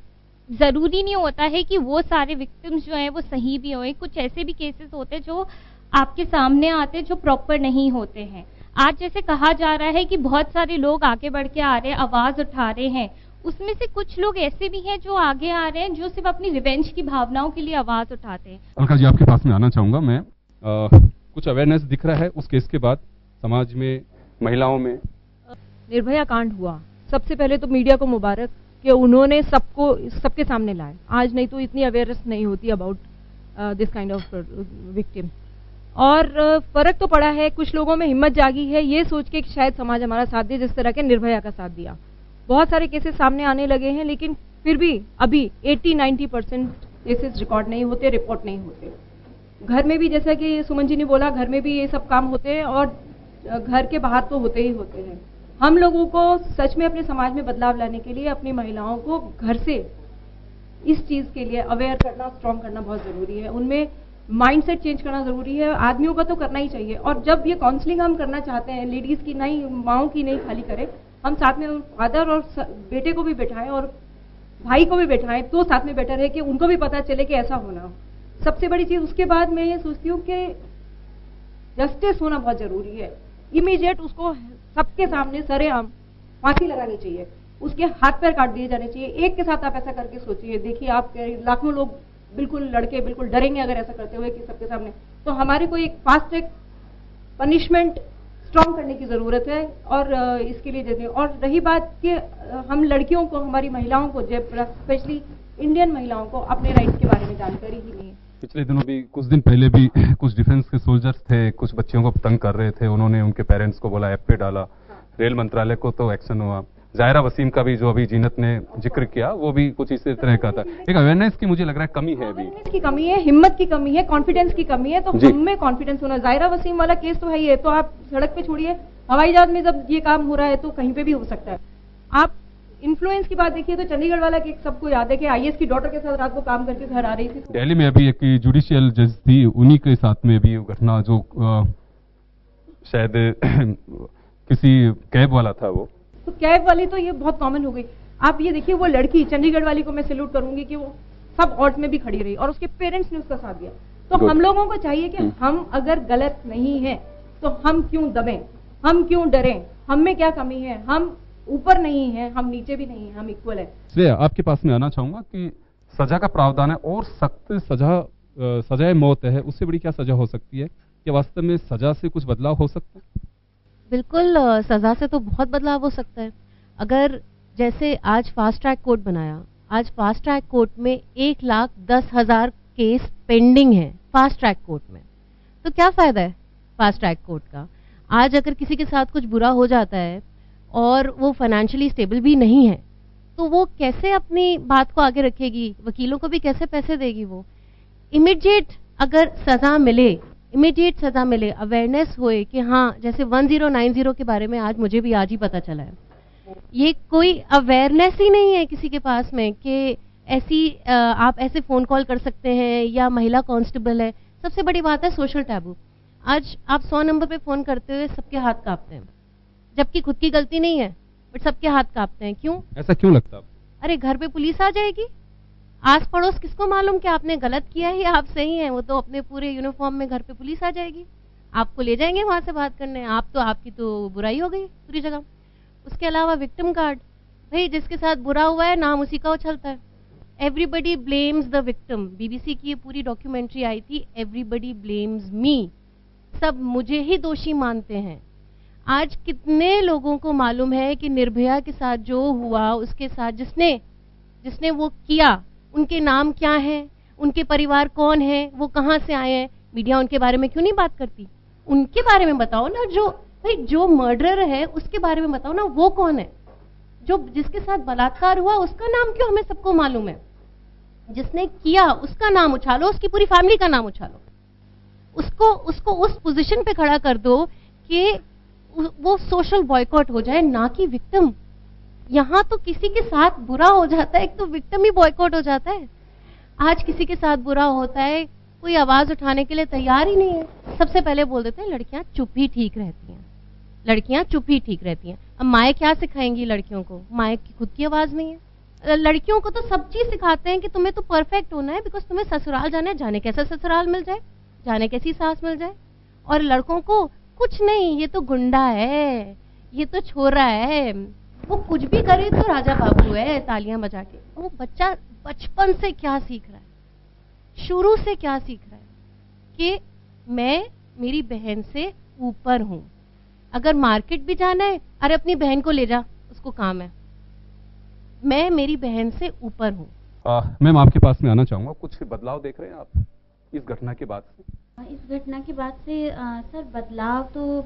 जरूरी नहीं होता है कि वो सारे विक्टिम्स जो हैं वो सही भी हों। कुछ ऐसे भी केसेस होते हैं जो आपके सामने आते हैं जो प्रॉपर नहीं होते हैं। आज जैसे कहा जा रहा है कि बहुत सारे लोग आगे बढ़ के आ रहे हैं, आवाज उठा रहे हैं, उसमें से कुछ लोग ऐसे भी हैं जो आगे आ रहे हैं जो सिर्फ अपनी रिवेंज की भावनाओं के लिए आवाज उठाते हैं। अलका जी, आपके पास में आना चाहूंगा मैं। कुछ अवेयरनेस दिख रहा है उस केस के बाद समाज में, महिलाओं में। निर्भया कांड हुआ, सबसे पहले तो मीडिया को मुबारक कि उन्होंने सबके सामने लाए। आज नहीं तो इतनी अवेयरनेस नहीं होती about this kind of victim. और फर्क तो पड़ा है, कुछ लोगों में हिम्मत जागी है ये सोच के कि शायद समाज हमारा साथ दे, जिस तरह के निर्भया का साथ दिया। बहुत सारे केसेस सामने आने लगे हैं, लेकिन फिर भी अभी 80-90% केसेस रिकॉर्ड नहीं होते, रिपोर्ट नहीं होते। घर में भी, जैसा कि सुमन जी ने बोला, घर में भी ये सब काम होते हैं और घर के बाहर तो होते ही होते हैं। हम लोगों को सच में अपने समाज में बदलाव लाने के लिए अपनी महिलाओं को घर से इस चीज के लिए अवेयर करना, स्ट्रॉन्ग करना बहुत जरूरी है। उनमें माइंडसेट चेंज करना जरूरी है। आदमियों का तो करना ही चाहिए। और जब ये काउंसलिंग हम करना चाहते हैं, लेडीज की नहीं, माओं की नहीं खाली करें, हम साथ में फादर और बेटे को भी बैठाएं और भाई को भी बैठाएं, तो साथ में बेटर है कि उनको भी पता चले कि ऐसा होना। सबसे बड़ी चीज उसके बाद मैं ये सोचती हूँ कि जस्टिस होना बहुत जरूरी है। इमीडिएट उसको सबके सामने सरेआम फांसी लगानी चाहिए, उसके हाथ पैर काट दिए जाने चाहिए। एक के साथ आप ऐसा करके सोचिए, देखिए आप लाखों लोग बिल्कुल लड़के बिल्कुल डरेंगे अगर ऐसा करते हुए कि सबके सामने। तो हमारे को एक फास्ट ट्रैक पनिशमेंट स्ट्रॉन्ग करने की जरूरत है और इसके लिए जैसे। और रही बात कि हम लड़कियों को, हमारी महिलाओं को, स्पेशली इंडियन महिलाओं को अपने राइट्स के बारे में जानकारी ही नहीं है। पिछले दिनों भी, कुछ दिन पहले भी कुछ डिफेंस के सोल्जर्स थे, कुछ बच्चियों को तंग कर रहे थे, उन्होंने उनके पेरेंट्स को बोला, एफ डाला। रेल मंत्रालय को तो एक्शन हुआ। जायरा वसीम का भी जो अभी जीनत ने जिक्र किया वो भी कुछ इसी तरह का था। एक अवेयरनेस की मुझे लग रहा है कमी है, अभी की कमी है, हिम्मत की कमी है, कॉन्फिडेंस की कमी है। तो हमें कॉन्फिडेंस होना। जायरा वसीम वाला केस तो है ही है, तो आप सड़क पे छोड़िए, हवाई जहाज में जब ये काम हो रहा है तो कहीं पे भी हो सकता है। आप इन्फ्लुएंस की बात देखिए तो चंडीगढ़ वाला केस सबको याद है कि आईएएस की डॉटर के साथ रात को काम करके घर आ रही थी। दिल्ली में अभी एक जुडिशियल जज थी, उन्हीं के साथ में भी घटना, जो शायद किसी कैब वाला था वो। तो कैब वाली तो ये बहुत कॉमन हो गई। आप ये देखिए, वो लड़की चंडीगढ़ वाली को मैं सैल्यूट करूंगी कि वो सब ऑड्स में भी खड़ी रही और उसके पेरेंट्स ने उसका साथ दिया। तो हम लोगों को चाहिए कि हम अगर गलत नहीं है तो हम क्यों दबें, हम क्यों डरें, हम में क्या कमी है, हम ऊपर नहीं है, हम नीचे भी नहीं है, हम इक्वल है। इसलिए आपके पास में आना चाहूंगा कि सजा का प्रावधान है और सख्त सजा, सजाए मौत है, उससे बड़ी क्या सजा हो सकती है? क्या वास्तव में सजा से कुछ बदलाव हो सकता है? बिल्कुल, सजा से तो बहुत बदलाव हो सकता है। अगर जैसे आज फास्ट ट्रैक कोर्ट बनाया, आज फास्ट ट्रैक कोर्ट में 1,10,000 केस पेंडिंग है फास्ट ट्रैक कोर्ट में, तो क्या फायदा है फास्ट ट्रैक कोर्ट का? आज अगर किसी के साथ कुछ बुरा हो जाता है और वो फाइनेंशियली स्टेबल भी नहीं है, तो वो कैसे अपनी बात को आगे रखेगी? वकीलों को भी कैसे पैसे देगी वो? इमीडिएट अगर सजा मिले, इमीडिएट सजा मिले, अवेयरनेस होए कि हाँ, जैसे 1090 के बारे में आज मुझे भी आज ही पता चला है। ये कोई अवेयरनेस ही नहीं है किसी के पास में कि ऐसी आप ऐसे फोन कॉल कर सकते हैं या महिला कांस्टेबल है। सबसे बड़ी बात है सोशल टैबू। आज आप 100 नंबर पे फोन करते हुए सबके हाथ कांपते हैं, जबकि खुद की गलती नहीं है, बट सबके हाथ कांपते हैं। क्यों? ऐसा क्यों लगता है? अरे घर पे पुलिस आ जाएगी, आस पड़ोस किसको मालूम कि आपने गलत किया है या आप सही हैं? वो तो अपने पूरे यूनिफॉर्म में घर पे पुलिस आ जाएगी, आपको ले जाएंगे वहां से बात करने। आपकी तो बुराई हो गई पूरी जगह। उसके अलावा विक्टिम कार्ड, भाई जिसके साथ बुरा हुआ है नाम उसी का उछलता है। Everybody blames the victim. BBC की ये पूरी डॉक्यूमेंट्री आई थी, एवरीबडी ब्लेम्स मी, सब मुझे ही दोषी मानते हैं। आज कितने लोगों को मालूम है कि निर्भया के साथ जो हुआ, उसके साथ जिसने वो किया, उनके नाम क्या हैं, उनके परिवार कौन है, वो कहाँ से आए हैं? मीडिया उनके बारे में क्यों नहीं बात करती? उनके बारे में बताओ ना, जो मर्डरर है उसके बारे में बताओ ना, वो कौन है? जिसके साथ बलात्कार हुआ उसका नाम क्यों हमें सबको मालूम है? जिसने किया उसका नाम उछालो, उसकी पूरी फैमिली का नाम उछालो, उसको उस पोजीशन पे खड़ा कर दो कि वो सोशल बॉयकॉट हो जाए, ना कि विक्टिम। यहाँ तो किसी के साथ बुरा हो जाता है, एक तो विक्टिम ही बॉयकॉट हो जाता है। आज किसी के साथ बुरा होता है, कोई आवाज उठाने के लिए तैयार ही नहीं है। सबसे पहले बोल देते हैं लड़कियां चुप ही ठीक रहती हैं, लड़कियां चुप ही ठीक रहती हैं। अब माएँ क्या सिखाएंगी लड़कियों को? माएँ की खुद की आवाज नहीं है। लड़कियों को तो सब चीज सिखाते हैं कि तुम्हें तो परफेक्ट होना है, बिकॉज तुम्हें ससुराल जाना है, जाने कैसा ससुराल मिल जाए, जाने कैसी सास मिल जाए। और लड़कों को कुछ नहीं, ये तो गुंडा है, ये तो छोरा है, वो कुछ भी करे तो राजा बाबू है, तालियां बजा के। वो बच्चा बचपन से क्या सीख रहा है, शुरू से क्या सीख रहा है कि मैं मेरी बहन से ऊपर हूं। अगर मार्केट भी जाना है, अरे अपनी बहन को ले जा, उसको काम है, मैं मेरी बहन से ऊपर हूं। मैम आपके पास में आना चाहूंगा, कुछ बदलाव देख रहे हैं आप इस घटना के बाद से? इस घटना के बाद से सर बदलाव तो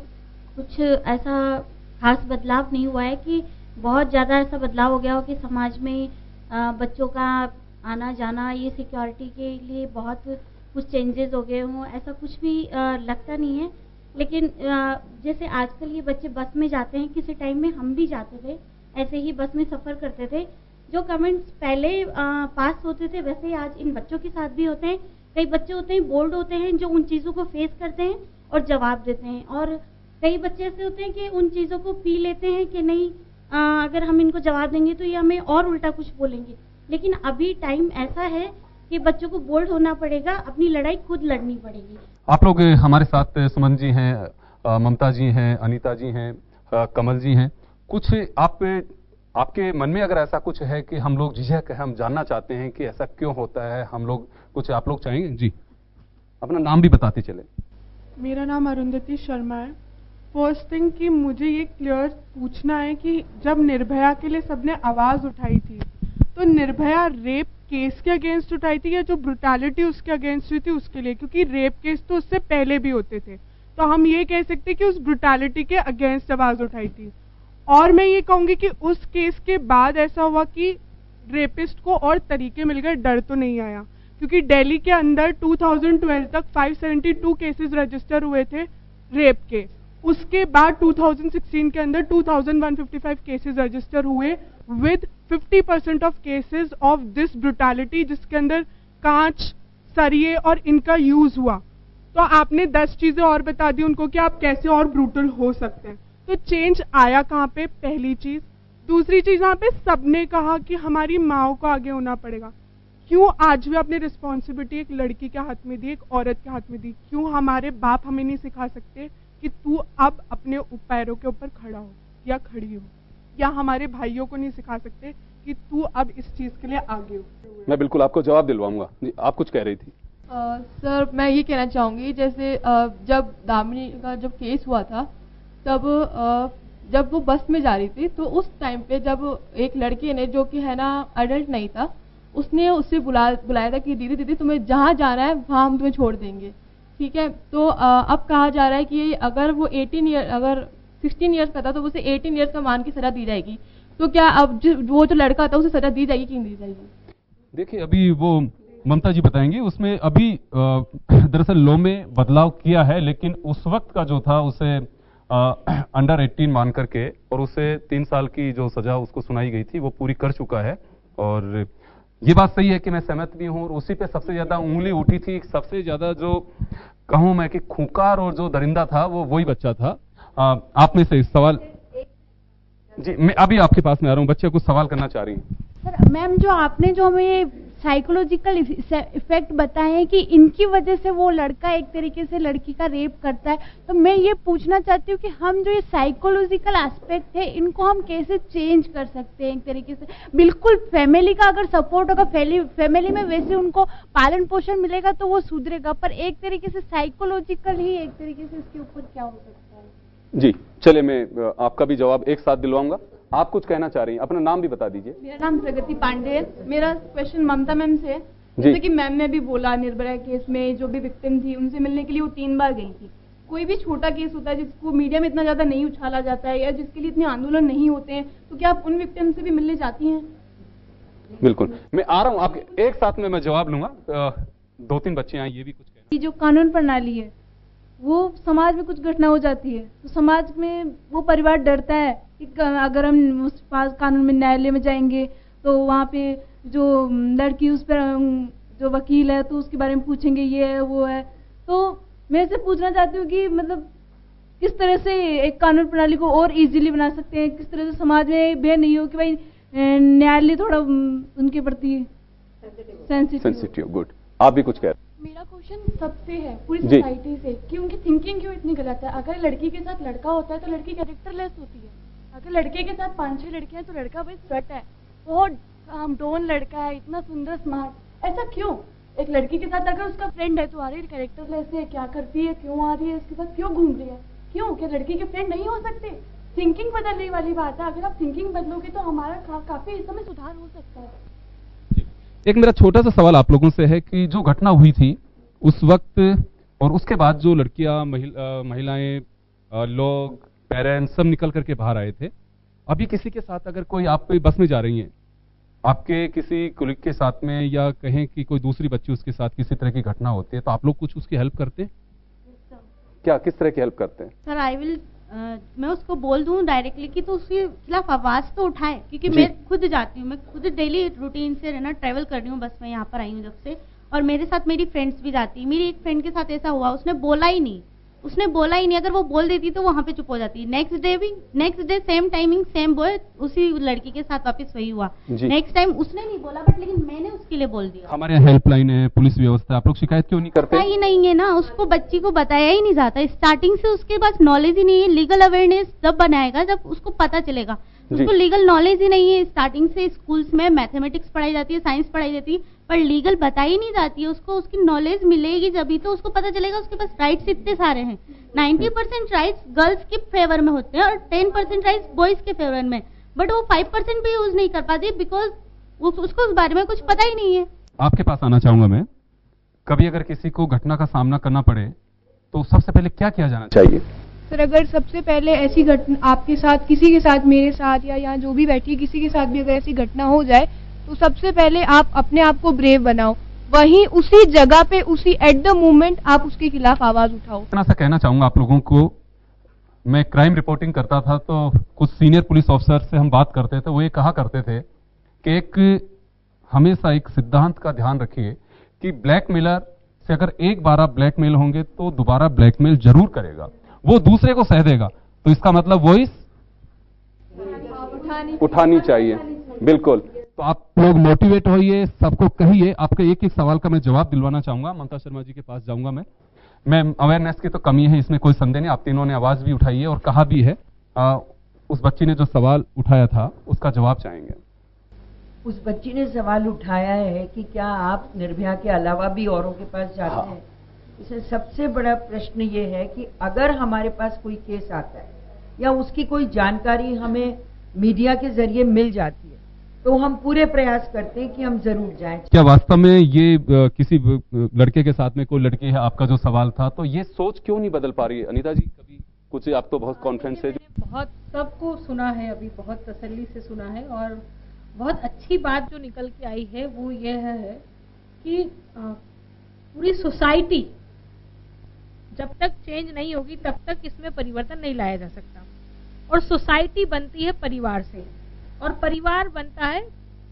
कुछ ऐसा खास बदलाव नहीं हुआ है कि बहुत ज़्यादा ऐसा बदलाव हो गया हो कि समाज में बच्चों का आना जाना, ये सिक्योरिटी के लिए बहुत कुछ चेंजेस हो गए हों, ऐसा कुछ भी लगता नहीं है। लेकिन जैसे आजकल ये बच्चे बस में जाते हैं, किसी टाइम में हम भी जाते थे, ऐसे ही बस में सफ़र करते थे। जो कमेंट्स पहले पास होते थे वैसे ही आज इन बच्चों के साथ भी होते हैं। कई बच्चे होते हैं बोल्ड होते हैं जो उन चीज़ों को फेस करते हैं और जवाब देते हैं, और कई बच्चे ऐसे होते हैं कि उन चीज़ों को पी लेते हैं कि नहीं अगर हम इनको जवाब देंगे तो ये हमें और उल्टा कुछ बोलेंगे। लेकिन अभी टाइम ऐसा है कि बच्चों को बोल्ड होना पड़ेगा, अपनी लड़ाई खुद लड़नी पड़ेगी। आप लोग हमारे साथ सुमन जी हैं, ममता जी हैं, अनीता जी हैं, कमल जी हैं। कुछ आपके मन में अगर ऐसा कुछ है कि हम लोग झिझक है, हम जानना चाहते हैं कि ऐसा क्यों होता है, हम लोग कुछ आप लोग चाहेंगे? जी अपना नाम भी बताते चले। मेरा नाम अरुंधति शर्मा है। फर्स्ट थिंग कि मुझे ये क्लियर पूछना है कि जब निर्भया के लिए सबने आवाज़ उठाई थी तो निर्भया रेप केस के अगेंस्ट उठाई थी या जो ब्रुटैलिटी उसके अगेंस्ट हुई थी उसके लिए? क्योंकि रेप केस तो उससे पहले भी होते थे, तो हम ये कह सकते हैं कि उस ब्रुटैलिटी के अगेंस्ट आवाज़ उठाई थी। और मैं ये कहूँगी कि उस केस के बाद ऐसा हुआ कि रेपिस्ट को और तरीके मिल गए, डर तो नहीं आया। क्योंकि दिल्ली के अंदर 2012 तक 572 केसेस रजिस्टर हुए थे रेप के, उसके बाद 2016 के अंदर 2155 केसेस रजिस्टर हुए with 50% of cases of this brutality, जिसके अंदर कांच, सरिये और इनका यूज हुआ। तो आपने 10 चीजें और बता दी उनको कि आप कैसे और ब्रूटल हो सकते हैं। तो चेंज आया कहाँ पे? पहली चीज। दूसरी चीज, यहाँ पे सबने कहा कि हमारी माओ को आगे होना पड़ेगा। क्यों आज भी अपनी रिस्पॉन्सिबिलिटी एक लड़की के हाथ में दी, एक औरत के हाथ में दी? क्यों हमारे बाप हमें नहीं सिखा सकते कि तू अब अपने पैरों के ऊपर खड़ा हो या खड़ी हो? या हमारे भाइयों को नहीं सिखा सकते कि तू अब इस चीज के लिए आगे हो? मैं बिल्कुल आपको जवाब दिलवाऊंगा। आप कुछ कह रही थी। सर मैं ये कहना चाहूँगी, जैसे जब दामिनी का जब केस हुआ था तब जब वो बस में जा रही थी तो उस टाइम पे जब एक लड़की ने, जो कि है ना अडल्ट नहीं था, उसने उससे बुलाया था कि दीदी दीदी तुम्हें जहाँ जाना है वहाँ हम तुम्हें छोड़ देंगे, ठीक है। तो अब कहा जा रहा है कि अगर वो 16 ईयर्स का था तो उसे 18 ईयर्स का मान की सजा दी जाएगी। तो क्या अब वो जो लड़का था उसे सजा दी जाएगी कि नहीं दी जाएगी? देखिए अभी वो ममता जी बताएंगी। उसमें अभी दरअसल लॉ में बदलाव किया है, लेकिन उस वक्त का जो था उसे अंडर 18 मान करके और उसे 3 साल की जो सजा उसको सुनाई गई थी वो पूरी कर चुका है। और ये बात सही है कि मैं सहमत भी हूं। और उसी पे सबसे ज्यादा उंगली उठी थी, सबसे ज्यादा जो कहूं मैं कि खूंखार और जो दरिंदा था वो वही बच्चा था। आप में से इस सवाल जी मैं अभी आपके पास में आ रहा हूं। बच्चे कुछ सवाल करना चाह रही हैं। सर मैम, जो आपने जो हमें साइकोलॉजिकल इफेक्ट बताए हैं कि इनकी वजह से वो लड़का एक तरीके से लड़की का रेप करता है। तो मैं ये पूछना चाहती हूँ कि हम जो ये साइकोलॉजिकल एस्पेक्ट है इनको हम कैसे चेंज कर सकते हैं एक तरीके से। बिल्कुल फैमिली का अगर सपोर्ट होगा, फैमिली में वैसे उनको पालन पोषण मिलेगा तो वो सुधरेगा, पर एक तरीके से साइकोलॉजिकल ही एक तरीके से इसके ऊपर क्या हो सकता है। जी चलिए, मैं आपका भी जवाब एक साथ दिलवाऊंगा। आप कुछ कहना चाह रही हैं, अपना नाम भी बता दीजिए। मेरा नाम प्रगति पांडे है। मेरा क्वेश्चन ममता मैम से है। जैसे कि मैम ने भी बोला, निर्भया केस में जो भी विक्टिम थी उनसे मिलने के लिए वो 3 बार गई थी। कोई भी छोटा केस होता है जिसको मीडिया में इतना ज्यादा नहीं उछाला जाता है या जिसके लिए इतने आंदोलन नहीं होते हैं, तो क्या आप उन विक्टिम से भी मिलने जाती हैं? बिल्कुल, मैं आ रहा हूँ, आपके एक साथ में मैं जवाब लूंगा। 2-3 बच्चे आए, ये भी कुछ कहना। जो कानून प्रणाली है वो समाज में कुछ घटना हो जाती है तो समाज में वो परिवार डरता है कि अगर हम उस पास कानून में न्यायालय में जाएंगे तो वहाँ पे जो लड़की उस पर जो वकील है तो उसके बारे में पूछेंगे, ये है वो है। तो मैं इससे पूछना चाहती हूँ कि मतलब किस तरह से एक कानून प्रणाली को और इजीली बना सकते हैं, किस तरह से समाज में भय नहीं हो कि भाई न्यायालय थोड़ा उनके प्रति सेंसिटिव। गुड, आप भी कुछ कह रहे हैं। मेरा क्वेश्चन सबसे है, पूरी सोसाइटी से, कि उनकी थिंकिंग क्यों इतनी गलत है। अगर लड़की के साथ लड़का होता है तो लड़की कैरेक्टरलेस होती है, अगर लड़के के साथ 5-6 लड़कियां तो लड़का भाई स्वट है, बहुत डोन लड़का है, इतना सुंदर स्मार्ट। ऐसा क्यों? एक लड़की के साथ अगर उसका फ्रेंड है तो आ रही कैरेक्टरलेस है, क्या करती है, क्यों आ रही है, इसके साथ क्यों घूम रही है, क्यों? क्या लड़की के फ्रेंड नहीं हो सकते? थिंकिंग बदलने वाली बात है। अगर आप थिंकिंग बदलोगे तो हमारा काफी इस समय सुधार हो सकता है। एक मेरा छोटा सा सवाल आप लोगों से है कि जो घटना हुई थी उस वक्त और उसके बाद जो लड़कियां, महिलाएं, लोग, पेरेंट्स सब निकल करके बाहर आए थे, अभी किसी के साथ अगर कोई, आप कोई बस में जा रही हैं, आपके किसी कुलीग के साथ में या कहें कि कोई दूसरी बच्ची उसके साथ किसी तरह की घटना होती है तो आप लोग कुछ उसकी हेल्प करते हैं? क्या, किस तरह की हेल्प करते हैं? सर आई विल, मैं उसको बोल दूं डायरेक्टली कि तो उसके खिलाफ आवाज तो उठाए, क्योंकि मैं खुद जाती हूँ, मैं खुद डेली रूटीन से रहना ट्रैवल कर रही हूँ, बस मैं यहाँ पर आई हूँ जब से, और मेरे साथ मेरी फ्रेंड्स भी जाती है। मेरी एक फ्रेंड के साथ ऐसा हुआ, उसने बोला ही नहीं, अगर वो बोल देती तो वहाँ पे चुप हो जाती। Next day same timing same boy उसी लड़की के साथ वापस वही हुआ। नेक्स्ट टाइम उसने नहीं बोला बट लेकिन मैंने उसके लिए बोल दिया। हमारे यहाँ हेल्पलाइन है, पुलिस व्यवस्था, आप लोग शिकायत क्यों नहीं करते? ही नहीं है ना, उसको बच्ची को बताया ही नहीं जाता स्टार्टिंग से, उसके पास नॉलेज ही नहीं है। लीगल अवेयरनेस तब बनाएगा जब उसको पता चलेगा, उसको लीगल नॉलेज ही नहीं है। स्टार्टिंग से स्कूल्स में मैथमेटिक्स पढ़ाई जाती है, साइंस पढ़ाई जाती है, पर लीगल बताई नहीं जाती है। उसको उसकी नॉलेज मिलेगी जब तो उसको पता चलेगा उसके पास राइट्स इतने सारे हैं। 90% राइट्स गर्ल्स के फेवर में होते हैं और 10% राइट्स बॉयज के फेवर में, बट वो 5% भी यूज नहीं कर पाती बिकॉज उसको उस बारे में कुछ पता ही नहीं है। आपके पास आना चाहूंगा मैं, कभी अगर किसी को घटना का सामना करना पड़े तो सबसे पहले क्या किया जाना चाहिए? सर अगर सबसे पहले ऐसी घटना आपके साथ, किसी के साथ, मेरे साथ या यहाँ जो भी बैठी किसी के साथ भी अगर ऐसी घटना हो जाए तो सबसे पहले आप अपने आप को ब्रेव बनाओ, वहीं उसी जगह पे, उसी एट द मोमेंट आप उसके खिलाफ आवाज उठाओ। इतना सा कहना चाहूंगा आप लोगों को, मैं क्राइम रिपोर्टिंग करता था तो कुछ सीनियर पुलिस ऑफिसर से हम बात करते थे, वो ये कहा करते थे कि हमेशा एक सिद्धांत का ध्यान रखिए कि ब्लैकमेलर से अगर एक बार आप ब्लैकमेल होंगे तो दोबारा ब्लैकमेल जरूर करेगा, वो दूसरे को सह देगा, तो इसका मतलब वॉइस उठानी चाहिए। बिल्कुल, तो आप लोग मोटिवेट होइए, सबको कहिए। आपके एक एक सवाल का मैं जवाब दिलवाना चाहूंगा। ममता शर्मा जी के पास जाऊंगा मैं अवेयरनेस की तो कमी है, इसमें कोई संदेह नहीं, आप तीनों ने आवाज भी उठाई है और कहा भी है। उस बच्ची ने जो सवाल उठाया था उसका जवाब चाहेंगे। उस बच्ची ने सवाल उठाया है कि क्या आप निर्भया के अलावा भी औरों के पास जाते हैं? इसे सबसे बड़ा प्रश्न ये है कि अगर हमारे पास कोई केस आता है या उसकी कोई जानकारी हमें मीडिया के जरिए मिल जाती है तो हम पूरे प्रयास करते हैं कि हम जरूर जाएं। क्या वास्तव में ये किसी लड़के के साथ में कोई लड़की है, आपका जो सवाल था, तो ये सोच क्यों नहीं बदल पा रही है? अनीता जी कभी कुछ, आप तो बहुत कॉन्फिडेंस है। बहुत सबको सुना है, अभी बहुत तसल्ली से सुना है, और बहुत अच्छी बात जो निकल के आई है वो ये है कि पूरी सोसाइटी जब तक चेंज नहीं होगी तब तक इसमें परिवर्तन नहीं लाया जा सकता। और सोसाइटी बनती है परिवार से, और परिवार बनता है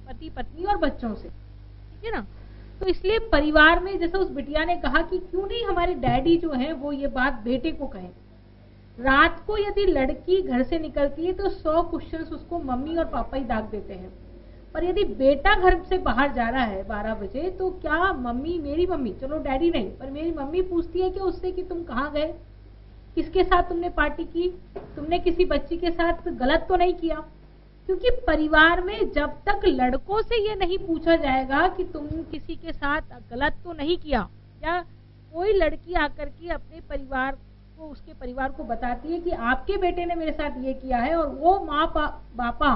पति पत्नी और बच्चों से, ठीक है ना। तो इसलिए परिवार में, जैसे उस बिटिया ने कहा कि क्यों नहीं हमारे डैडी जो है वो ये बात बेटे को कहें। रात को यदि लड़की घर से निकलती है तो 100 क्वेश्चंस उसको मम्मी और पापा ही दाग देते हैं। पर यदि बेटा घर से बाहर जा रहा है 12 बजे, तो क्या मम्मी, मेरी मम्मी, चलो डैडी नहीं, पर मेरी मम्मी पूछती है कि उससे कि तुम कहाँ गए, किसके साथ तुमने पार्टी की, तुमने किसी बच्ची के साथ गलत तो नहीं किया? क्योंकि परिवार में जब तक लड़कों से ये नहीं पूछा जाएगा कि तुम किसी के साथ गलत तो नहीं किया, या कोई लड़की आकर के अपने परिवार को, उसके परिवार को बताती है कि आपके बेटे ने मेरे साथ ये किया है, और वो माँ बापा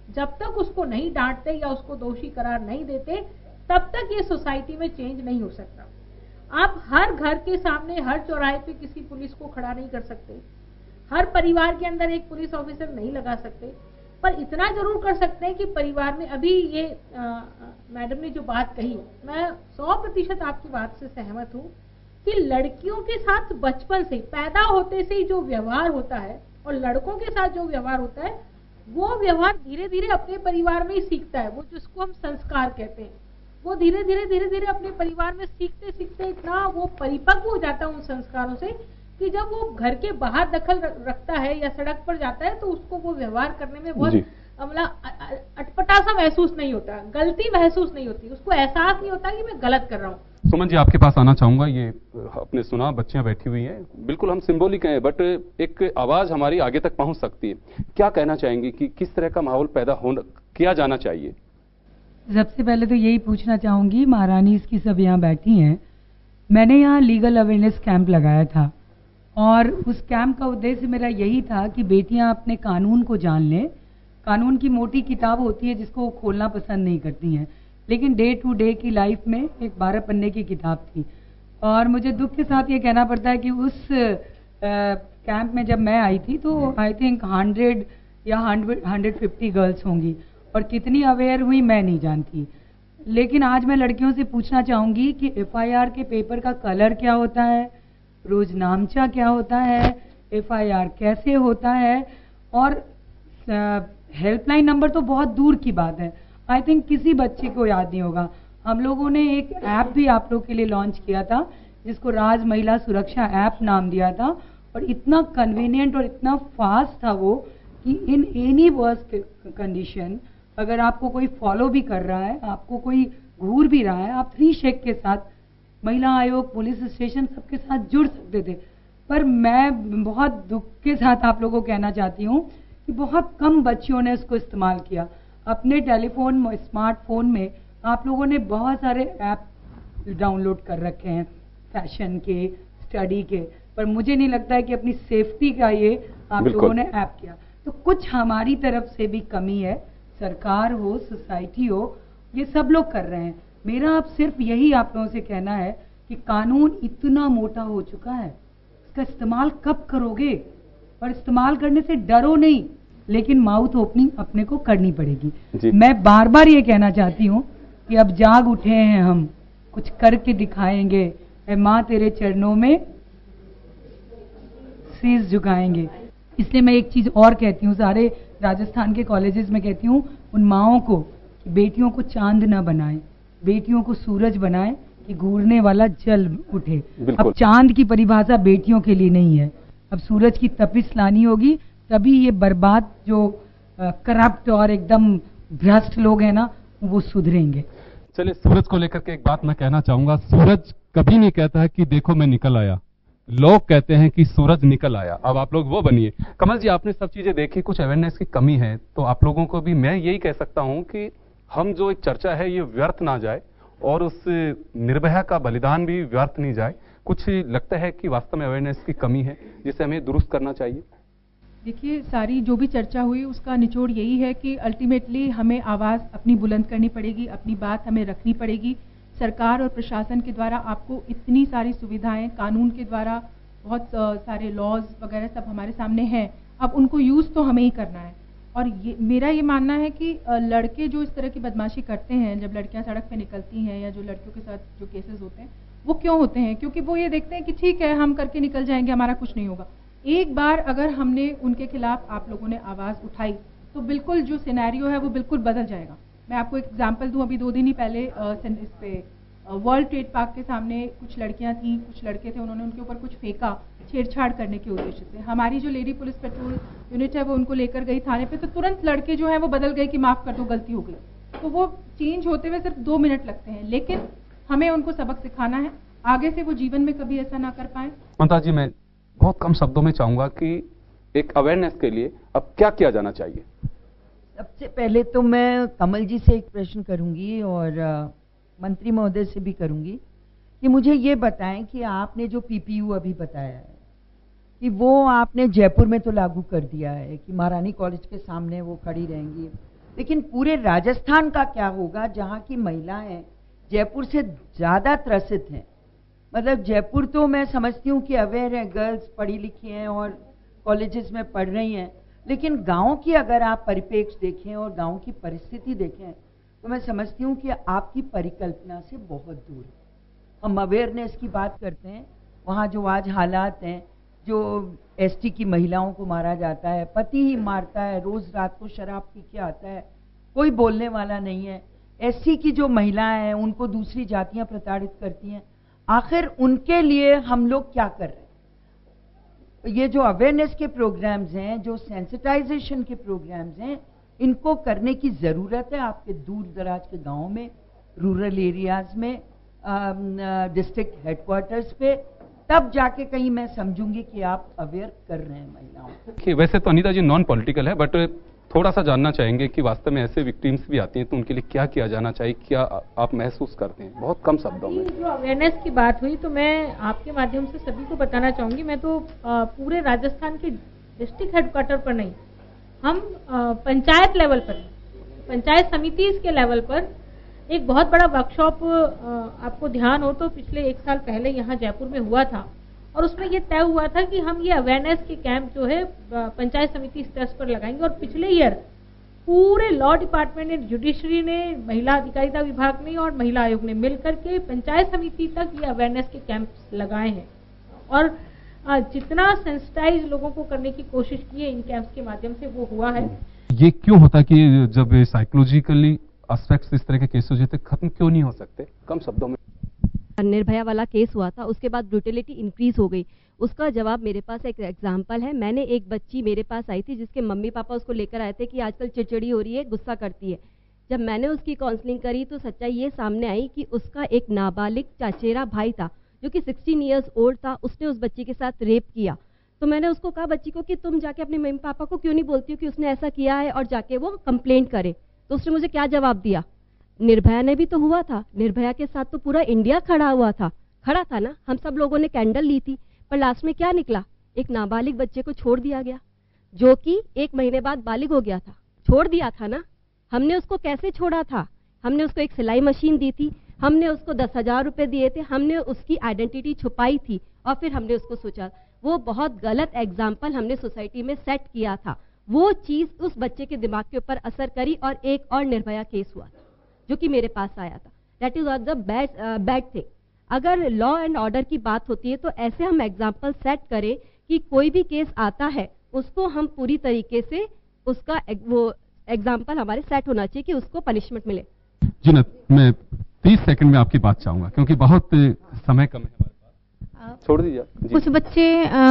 जब तक उसको नहीं डांटते या उसको दोषी करार नहीं देते, तब तक ये सोसाइटी में चेंज नहीं हो सकता। आप हर घर के सामने, हर चौराहे पे किसी पुलिस को खड़ा नहीं कर सकते, हर परिवार के अंदर एक पुलिस ऑफिसर नहीं लगा सकते, पर इतना जरूर कर सकते हैं कि परिवार में, अभी ये मैडम ने जो बात कही, मैं 100% आपकी बात से सहमत हूँ कि लड़कियों के साथ बचपन से, पैदा होते से ही जो व्यवहार होता है और लड़कों के साथ जो व्यवहार होता है, वो व्यवहार धीरे धीरे अपने परिवार में ही सीखता है। वो जिसको हम संस्कार कहते हैं, वो धीरे धीरे अपने परिवार में सीखते सीखते इतना वो परिपक्व हो जाता है उन संस्कारों से कि जब वो घर के बाहर दखल रखता है या सड़क पर जाता है, तो उसको वो व्यवहार करने में बहुत अटपटा सा महसूस नहीं होता, गलती महसूस नहीं होती, उसको एहसास नहीं होता कि मैं गलत कर रहा हूँ। सुमन जी, आपके पास आना चाहूंगा। ये आपने सुना, बच्चियां बैठी हुई हैं, बिल्कुल हम सिंबॉलिक हैं, बट एक आवाज हमारी आगे तक पहुंच सकती है। क्या कहना चाहेंगे कि किस तरह का माहौल पैदा किया जाना चाहिए? सबसे पहले तो यही पूछना चाहूंगी, महारानी इसकी सब यहाँ बैठी हैं, मैंने यहाँ लीगल अवेयरनेस कैंप लगाया था, और उस कैंप का उद्देश्य मेरा यही था कि बेटियां अपने कानून को जान लें। कानून की मोटी किताब होती है जिसको वो खोलना पसंद नहीं करती हैं, लेकिन डे टू डे की लाइफ में एक 12 पन्ने की किताब थी। और मुझे दुख के साथ ये कहना पड़ता है कि उस कैंप में जब मैं आई थी तो आई थिंक 100 या 150 गर्ल्स होंगी, और कितनी अवेयर हुई मैं नहीं जानती। लेकिन आज मैं लड़कियों से पूछना चाहूंगी कि FIR के पेपर का कलर क्या होता है, रोजनामचा क्या होता है, FIR कैसे होता है, और हेल्पलाइन नंबर तो बहुत दूर की बात है, आई थिंक किसी बच्चे को याद नहीं होगा। हम लोगों ने एक ऐप भी आप लोग के लिए लॉन्च किया था जिसको राज महिला सुरक्षा ऐप नाम दिया था, और इतना कन्वीनियंट और इतना फास्ट था वो कि इन एनी वर्स्ट कंडीशन अगर आपको कोई फॉलो भी कर रहा है, आपको कोई घूर भी रहा है, आप 3 शेक के साथ महिला आयोग, पुलिस स्टेशन सबके साथ जुड़ सकते थे। पर मैं बहुत दुख के साथ आप लोगों को कहना चाहती हूँ कि बहुत कम बच्चियों ने इसको इस्तेमाल किया। अपने टेलीफोन, स्मार्टफोन में आप लोगों ने बहुत सारे ऐप डाउनलोड कर रखे हैं, फैशन के, स्टडी के, पर मुझे नहीं लगता है कि अपनी सेफ्टी का ये आप लोगों ने ऐप किया। तो कुछ हमारी तरफ से भी कमी है, सरकार हो, सोसाइटी हो, ये सब लोग कर रहे हैं। मेरा अब सिर्फ यही आप लोगों से कहना है कि कानून इतना मोटा हो चुका है, इसका इस्तेमाल कब करोगे, और इस्तेमाल करने से डरो नहीं, लेकिन माउथ ओपनिंग अपने को करनी पड़ेगी। मैं बार बार ये कहना चाहती हूँ कि अब जाग उठे हैं हम, कुछ करके दिखाएंगे, ऐ माँ तेरे चरणों में शीश झुकाएंगे। इसलिए मैं एक चीज और कहती हूँ, सारे राजस्थान के कॉलेजेस में कहती हूँ उन माओं को कि बेटियों को चांद न बनाएं, बेटियों को सूरज बनाएं कि घूरने वाला जल उठे। अब चांद की परिभाषा बेटियों के लिए नहीं है, अब सूरज की तपिश लानी होगी, तभी ये बर्बाद जो करप्ट और एकदम भ्रष्ट लोग हैं ना, वो सुधरेंगे। चलिए, सूरज को लेकर के एक बात मैं कहना चाहूंगा। सूरज कभी नहीं कहता है कि देखो मैं निकल आया, लोग कहते हैं कि सूरज निकल आया। अब आप लोग वो बनिए। कमल जी, आपने सब चीजें देखी, कुछ अवेयरनेस की कमी है, तो आप लोगों को भी मैं यही कह सकता हूं कि हम जो एक चर्चा है ये व्यर्थ ना जाए, और उस निर्भया का बलिदान भी व्यर्थ नहीं जाए। कुछ लगता है कि वास्तव में अवेयरनेस की कमी है जिसे हमें दुरुस्त करना चाहिए। देखिए, सारी जो भी चर्चा हुई उसका निचोड़ यही है कि अल्टीमेटली हमें आवाज़ अपनी बुलंद करनी पड़ेगी, अपनी बात हमें रखनी पड़ेगी। सरकार और प्रशासन के द्वारा आपको इतनी सारी सुविधाएं, कानून के द्वारा बहुत सारे लॉज वगैरह सब हमारे सामने हैं, अब उनको यूज़ तो हमें ही करना है। और मेरा ये मानना है कि लड़के जो इस तरह की बदमाशी करते हैं, जब लड़कियां सड़क पे निकलती हैं या जो लड़कियों के साथ जो केसेस होते हैं, वो क्यों होते हैं? क्योंकि वो ये देखते हैं कि ठीक है, हम करके निकल जाएंगे, हमारा कुछ नहीं होगा। एक बार अगर हमने उनके खिलाफ, आप लोगों ने आवाज़ उठाई, तो बिल्कुल जो सिनेरियो है वो बिल्कुल बदल जाएगा। मैं आपको एक एग्जांपल दूं, अभी 2 दिन ही पहले इस पे वर्ल्ड ट्रेड पार्क के सामने कुछ लड़कियां थीं, कुछ लड़के थे, उन्होंने उनके ऊपर कुछ फेंका छेड़छाड़ करने के उद्देश्य से। हमारी जो लेडी पुलिस पेट्रोल यूनिट है वो उनको लेकर गई थाने पे, तो तुरंत लड़के जो है वो बदल गए कि माफ कर दो, गलती हो गई। तो वो चेंज होते हुए सिर्फ 2 मिनट लगते हैं, लेकिन हमें उनको सबक सिखाना है, आगे से वो जीवन में कभी ऐसा ना कर पाए। ममता जी, मैं बहुत कम शब्दों में चाहूंगा कि एक अवेयरनेस के लिए अब क्या किया जाना चाहिए? सबसे पहले तो मैं कमल जी से एक प्रश्न करूंगी और मंत्री महोदय से भी करूंगी कि मुझे ये बताएं कि आपने जो पीपीयू अभी बताया है कि वो आपने जयपुर में तो लागू कर दिया है कि महारानी कॉलेज के सामने वो खड़ी रहेंगी, लेकिन पूरे राजस्थान का क्या होगा जहाँ की महिलाएं जयपुर से ज़्यादा त्रसित हैं? मतलब जयपुर तो मैं समझती हूँ कि अवेयर है, गर्ल्स पढ़ी लिखी हैं और कॉलेजेस में पढ़ रही हैं, लेकिन गांव की अगर आप परिप्रेक्ष्य देखें और गांव की परिस्थिति देखें तो मैं समझती हूँ कि आपकी परिकल्पना से बहुत दूर है। हम अवेयरनेस की बात करते हैं, वहाँ जो आज हालात हैं, जो एसटी की महिलाओं को मारा जाता है, पति ही मारता है, रोज रात को शराब पी के आता है, कोई बोलने वाला नहीं है। एससी की जो महिलाएं हैं उनको दूसरी जातियां प्रताड़ित करती हैं, आखिर उनके लिए हम लोग क्या कर रहे हैं? ये जो अवेयरनेस के प्रोग्राम्स हैं, जो सेंसिटाइजेशन के प्रोग्राम्स हैं, इनको करने की ज़रूरत है आपके दूर दराज के गाँव में, रूरल एरियाज में, डिस्ट्रिक्ट हेडक्वार्टर्स पे, तब जाके कहीं मैं समझूंगी कि आप अवेयर कर रहे हैं महिलाओं को। वैसे तो अनीता जी नॉन पॉलिटिकल है, बट थोड़ा सा जानना चाहेंगे कि वास्तव में ऐसे विक्टिम्स भी आती हैं तो उनके लिए क्या किया जाना चाहिए, क्या आप महसूस करते हैं? बहुत कम शब्दों में। जो अवेयरनेस की बात हुई तो मैं आपके माध्यम से सभी को बताना चाहूंगी, मैं तो पूरे राजस्थान के डिस्ट्रिक्ट हेडक्वार्टर पर नहीं, हम पंचायत लेवल पर, पंचायत समिति के लेवल पर एक बहुत बड़ा वर्कशॉप, आपको ध्यान हो तो पिछले 1 साल पहले यहाँ जयपुर में हुआ था, और उसमें ये तय हुआ था कि हम ये अवेयरनेस के कैंप जो है पंचायत समिति स्तर पर लगाएंगे। और पिछले ईयर पूरे लॉ डिपार्टमेंट ने, जुडिशरी ने, महिला अधिकारिता विभाग ने और महिला आयोग ने मिलकर के पंचायत समिति तक ये अवेयरनेस के कैंप लगाए हैं, और जितना सेंसिटाइज लोगों को करने की कोशिश की है इन कैंप्स के माध्यम से वो हुआ है। ये क्यों होता है कि जब साइकोलॉजिकली एस्पेक्ट्स इस तरह के केस हो जाते खत्म क्यों नहीं हो सकते? कम शब्दों में। निर्भया वाला केस हुआ था, उसके बाद ब्रूटलिटी इंक्रीज हो गई। उसका जवाब मेरे पास एक एग्जांपल है। मैंने एक बच्ची मेरे पास आई थी जिसके मम्मी पापा उसको लेकर आए थे कि आजकल चिड़चिड़ी हो रही है, गुस्सा करती है। जब मैंने उसकी काउंसलिंग करी तो सच्चाई ये सामने आई कि उसका एक नाबालिग चचेरा भाई था जो कि 16 इयर्स ओल्ड था, उसने उस बच्ची के साथ रेप किया। तो मैंने उसको कहा बच्ची को कि तुम जाके अपने मम्मी पापा को क्यों नहीं बोलती हो कि उसने ऐसा किया है और जाके वो कंप्लेंट करे। तो उसने मुझे क्या जवाब दिया, निर्भया ने भी तो हुआ था, निर्भया के साथ तो पूरा इंडिया खड़ा था ना, हम सब लोगों ने कैंडल ली थी, पर लास्ट में क्या निकला, एक नाबालिग बच्चे को छोड़ दिया गया जो कि 1 महीने बाद बालिग हो गया था। छोड़ दिया था ना, हमने उसको कैसे छोड़ा था? हमने उसको एक सिलाई मशीन दी थी, हमने उसको 10,000 रुपए दिए थे, हमने उसकी आइडेंटिटी छुपाई थी और फिर हमने उसको सोचा। वो बहुत गलत एग्जाम्पल हमने सोसाइटी में सेट किया था, वो चीज उस बच्चे के दिमाग के ऊपर असर करी और एक और निर्भया केस हुआ था जो कि मेरे पास आया था। That is the bad thing. अगर लॉ एंड ऑर्डर की बात होती है तो ऐसे हम एग्जाम्पल सेट करें कि कोई भी केस आता है उसको हम पूरी तरीके से उसका वो एग्जाम्पल हमारे सेट होना चाहिए कि उसको पनिशमेंट मिले। जीनत, मैं 30 सेकंड में आपकी बात चाहूंगा क्योंकि बहुत समय कम है हमारे पास। छोड़ दीजिए। कुछ बच्चे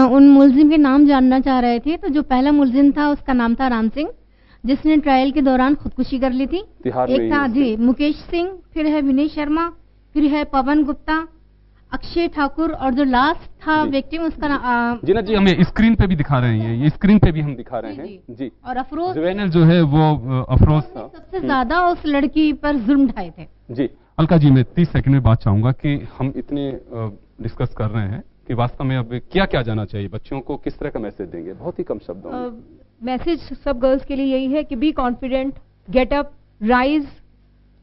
उन मुलजिम के नाम जानना चाह रहे थे। तो जो पहला मुलजिम था उसका नाम था राम सिंह, जिसने ट्रायल के दौरान खुदकुशी कर ली थी। एक था जी मुकेश सिंह, फिर है विनय शर्मा, फिर है पवन गुप्ता, अक्षय ठाकुर, और जो लास्ट था विक्टिम उसका जीनत जी हमें स्क्रीन पे भी दिखा रहे हैं, ये स्क्रीन पे भी हम दिखा रहे हैं जी। और अफरोज जुवेनल जो है वो अफरोज था, सबसे ज्यादा उस लड़की पर जुल्म ढाए थे जी। अलका जी, मैं 30 सेकंड में बात चाहूंगा कि हम इतने डिस्कस कर रहे हैं कि वास्तव में अब क्या क्या जाना चाहिए, बच्चों को किस तरह का मैसेज देंगे? बहुत ही कम शब्दों में। मैसेज सब गर्ल्स के लिए यही है कि be confident, get up, rise,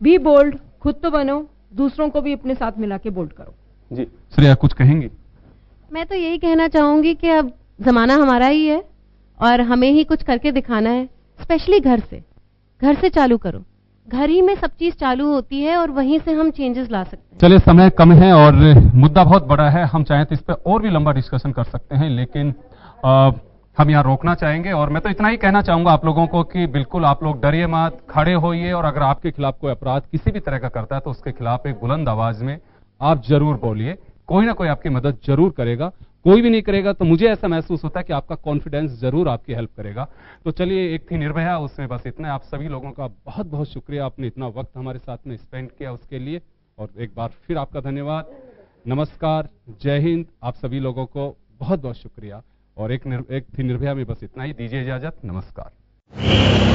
be bold, खुद तो बनो, दूसरों को भी अपने साथ मिला के बोल्ड करो। जी श्रेया, कुछ कहेंगी? मैं तो यही कहना चाहूंगी कि अब जमाना हमारा ही है और हमें ही कुछ करके दिखाना है। स्पेशली घर से चालू करो। घर ही में सब चीज चालू होती है और वहीं से हम चेंजेस ला सकते हैं। चलिए, समय कम है और मुद्दा बहुत बड़ा है, हम चाहें तो इस पर और भी लंबा डिस्कशन कर सकते हैं, लेकिन हम यहाँ रोकना चाहेंगे। और मैं तो इतना ही कहना चाहूंगा आप लोगों को कि बिल्कुल आप लोग डरिए मत, खड़े होइए, और अगर आपके खिलाफ कोई अपराध किसी भी तरह का करता है तो उसके खिलाफ एक बुलंद आवाज में आप जरूर बोलिए, कोई ना कोई आपकी मदद जरूर करेगा। कोई भी नहीं करेगा तो मुझे ऐसा महसूस होता है कि आपका कॉन्फिडेंस जरूर आपकी हेल्प करेगा। तो चलिए, एक थी निर्भया, उसमें बस इतना है। आप सभी लोगों का बहुत बहुत शुक्रिया, आपने इतना वक्त हमारे साथ में स्पेंड किया उसके लिए, और एक बार फिर आपका धन्यवाद। नमस्कार, जय हिंद। आप सभी लोगों को बहुत बहुत शुक्रिया। और एक थी निर्भया में बस इतना ही। दीजिए इजाजत, नमस्कार।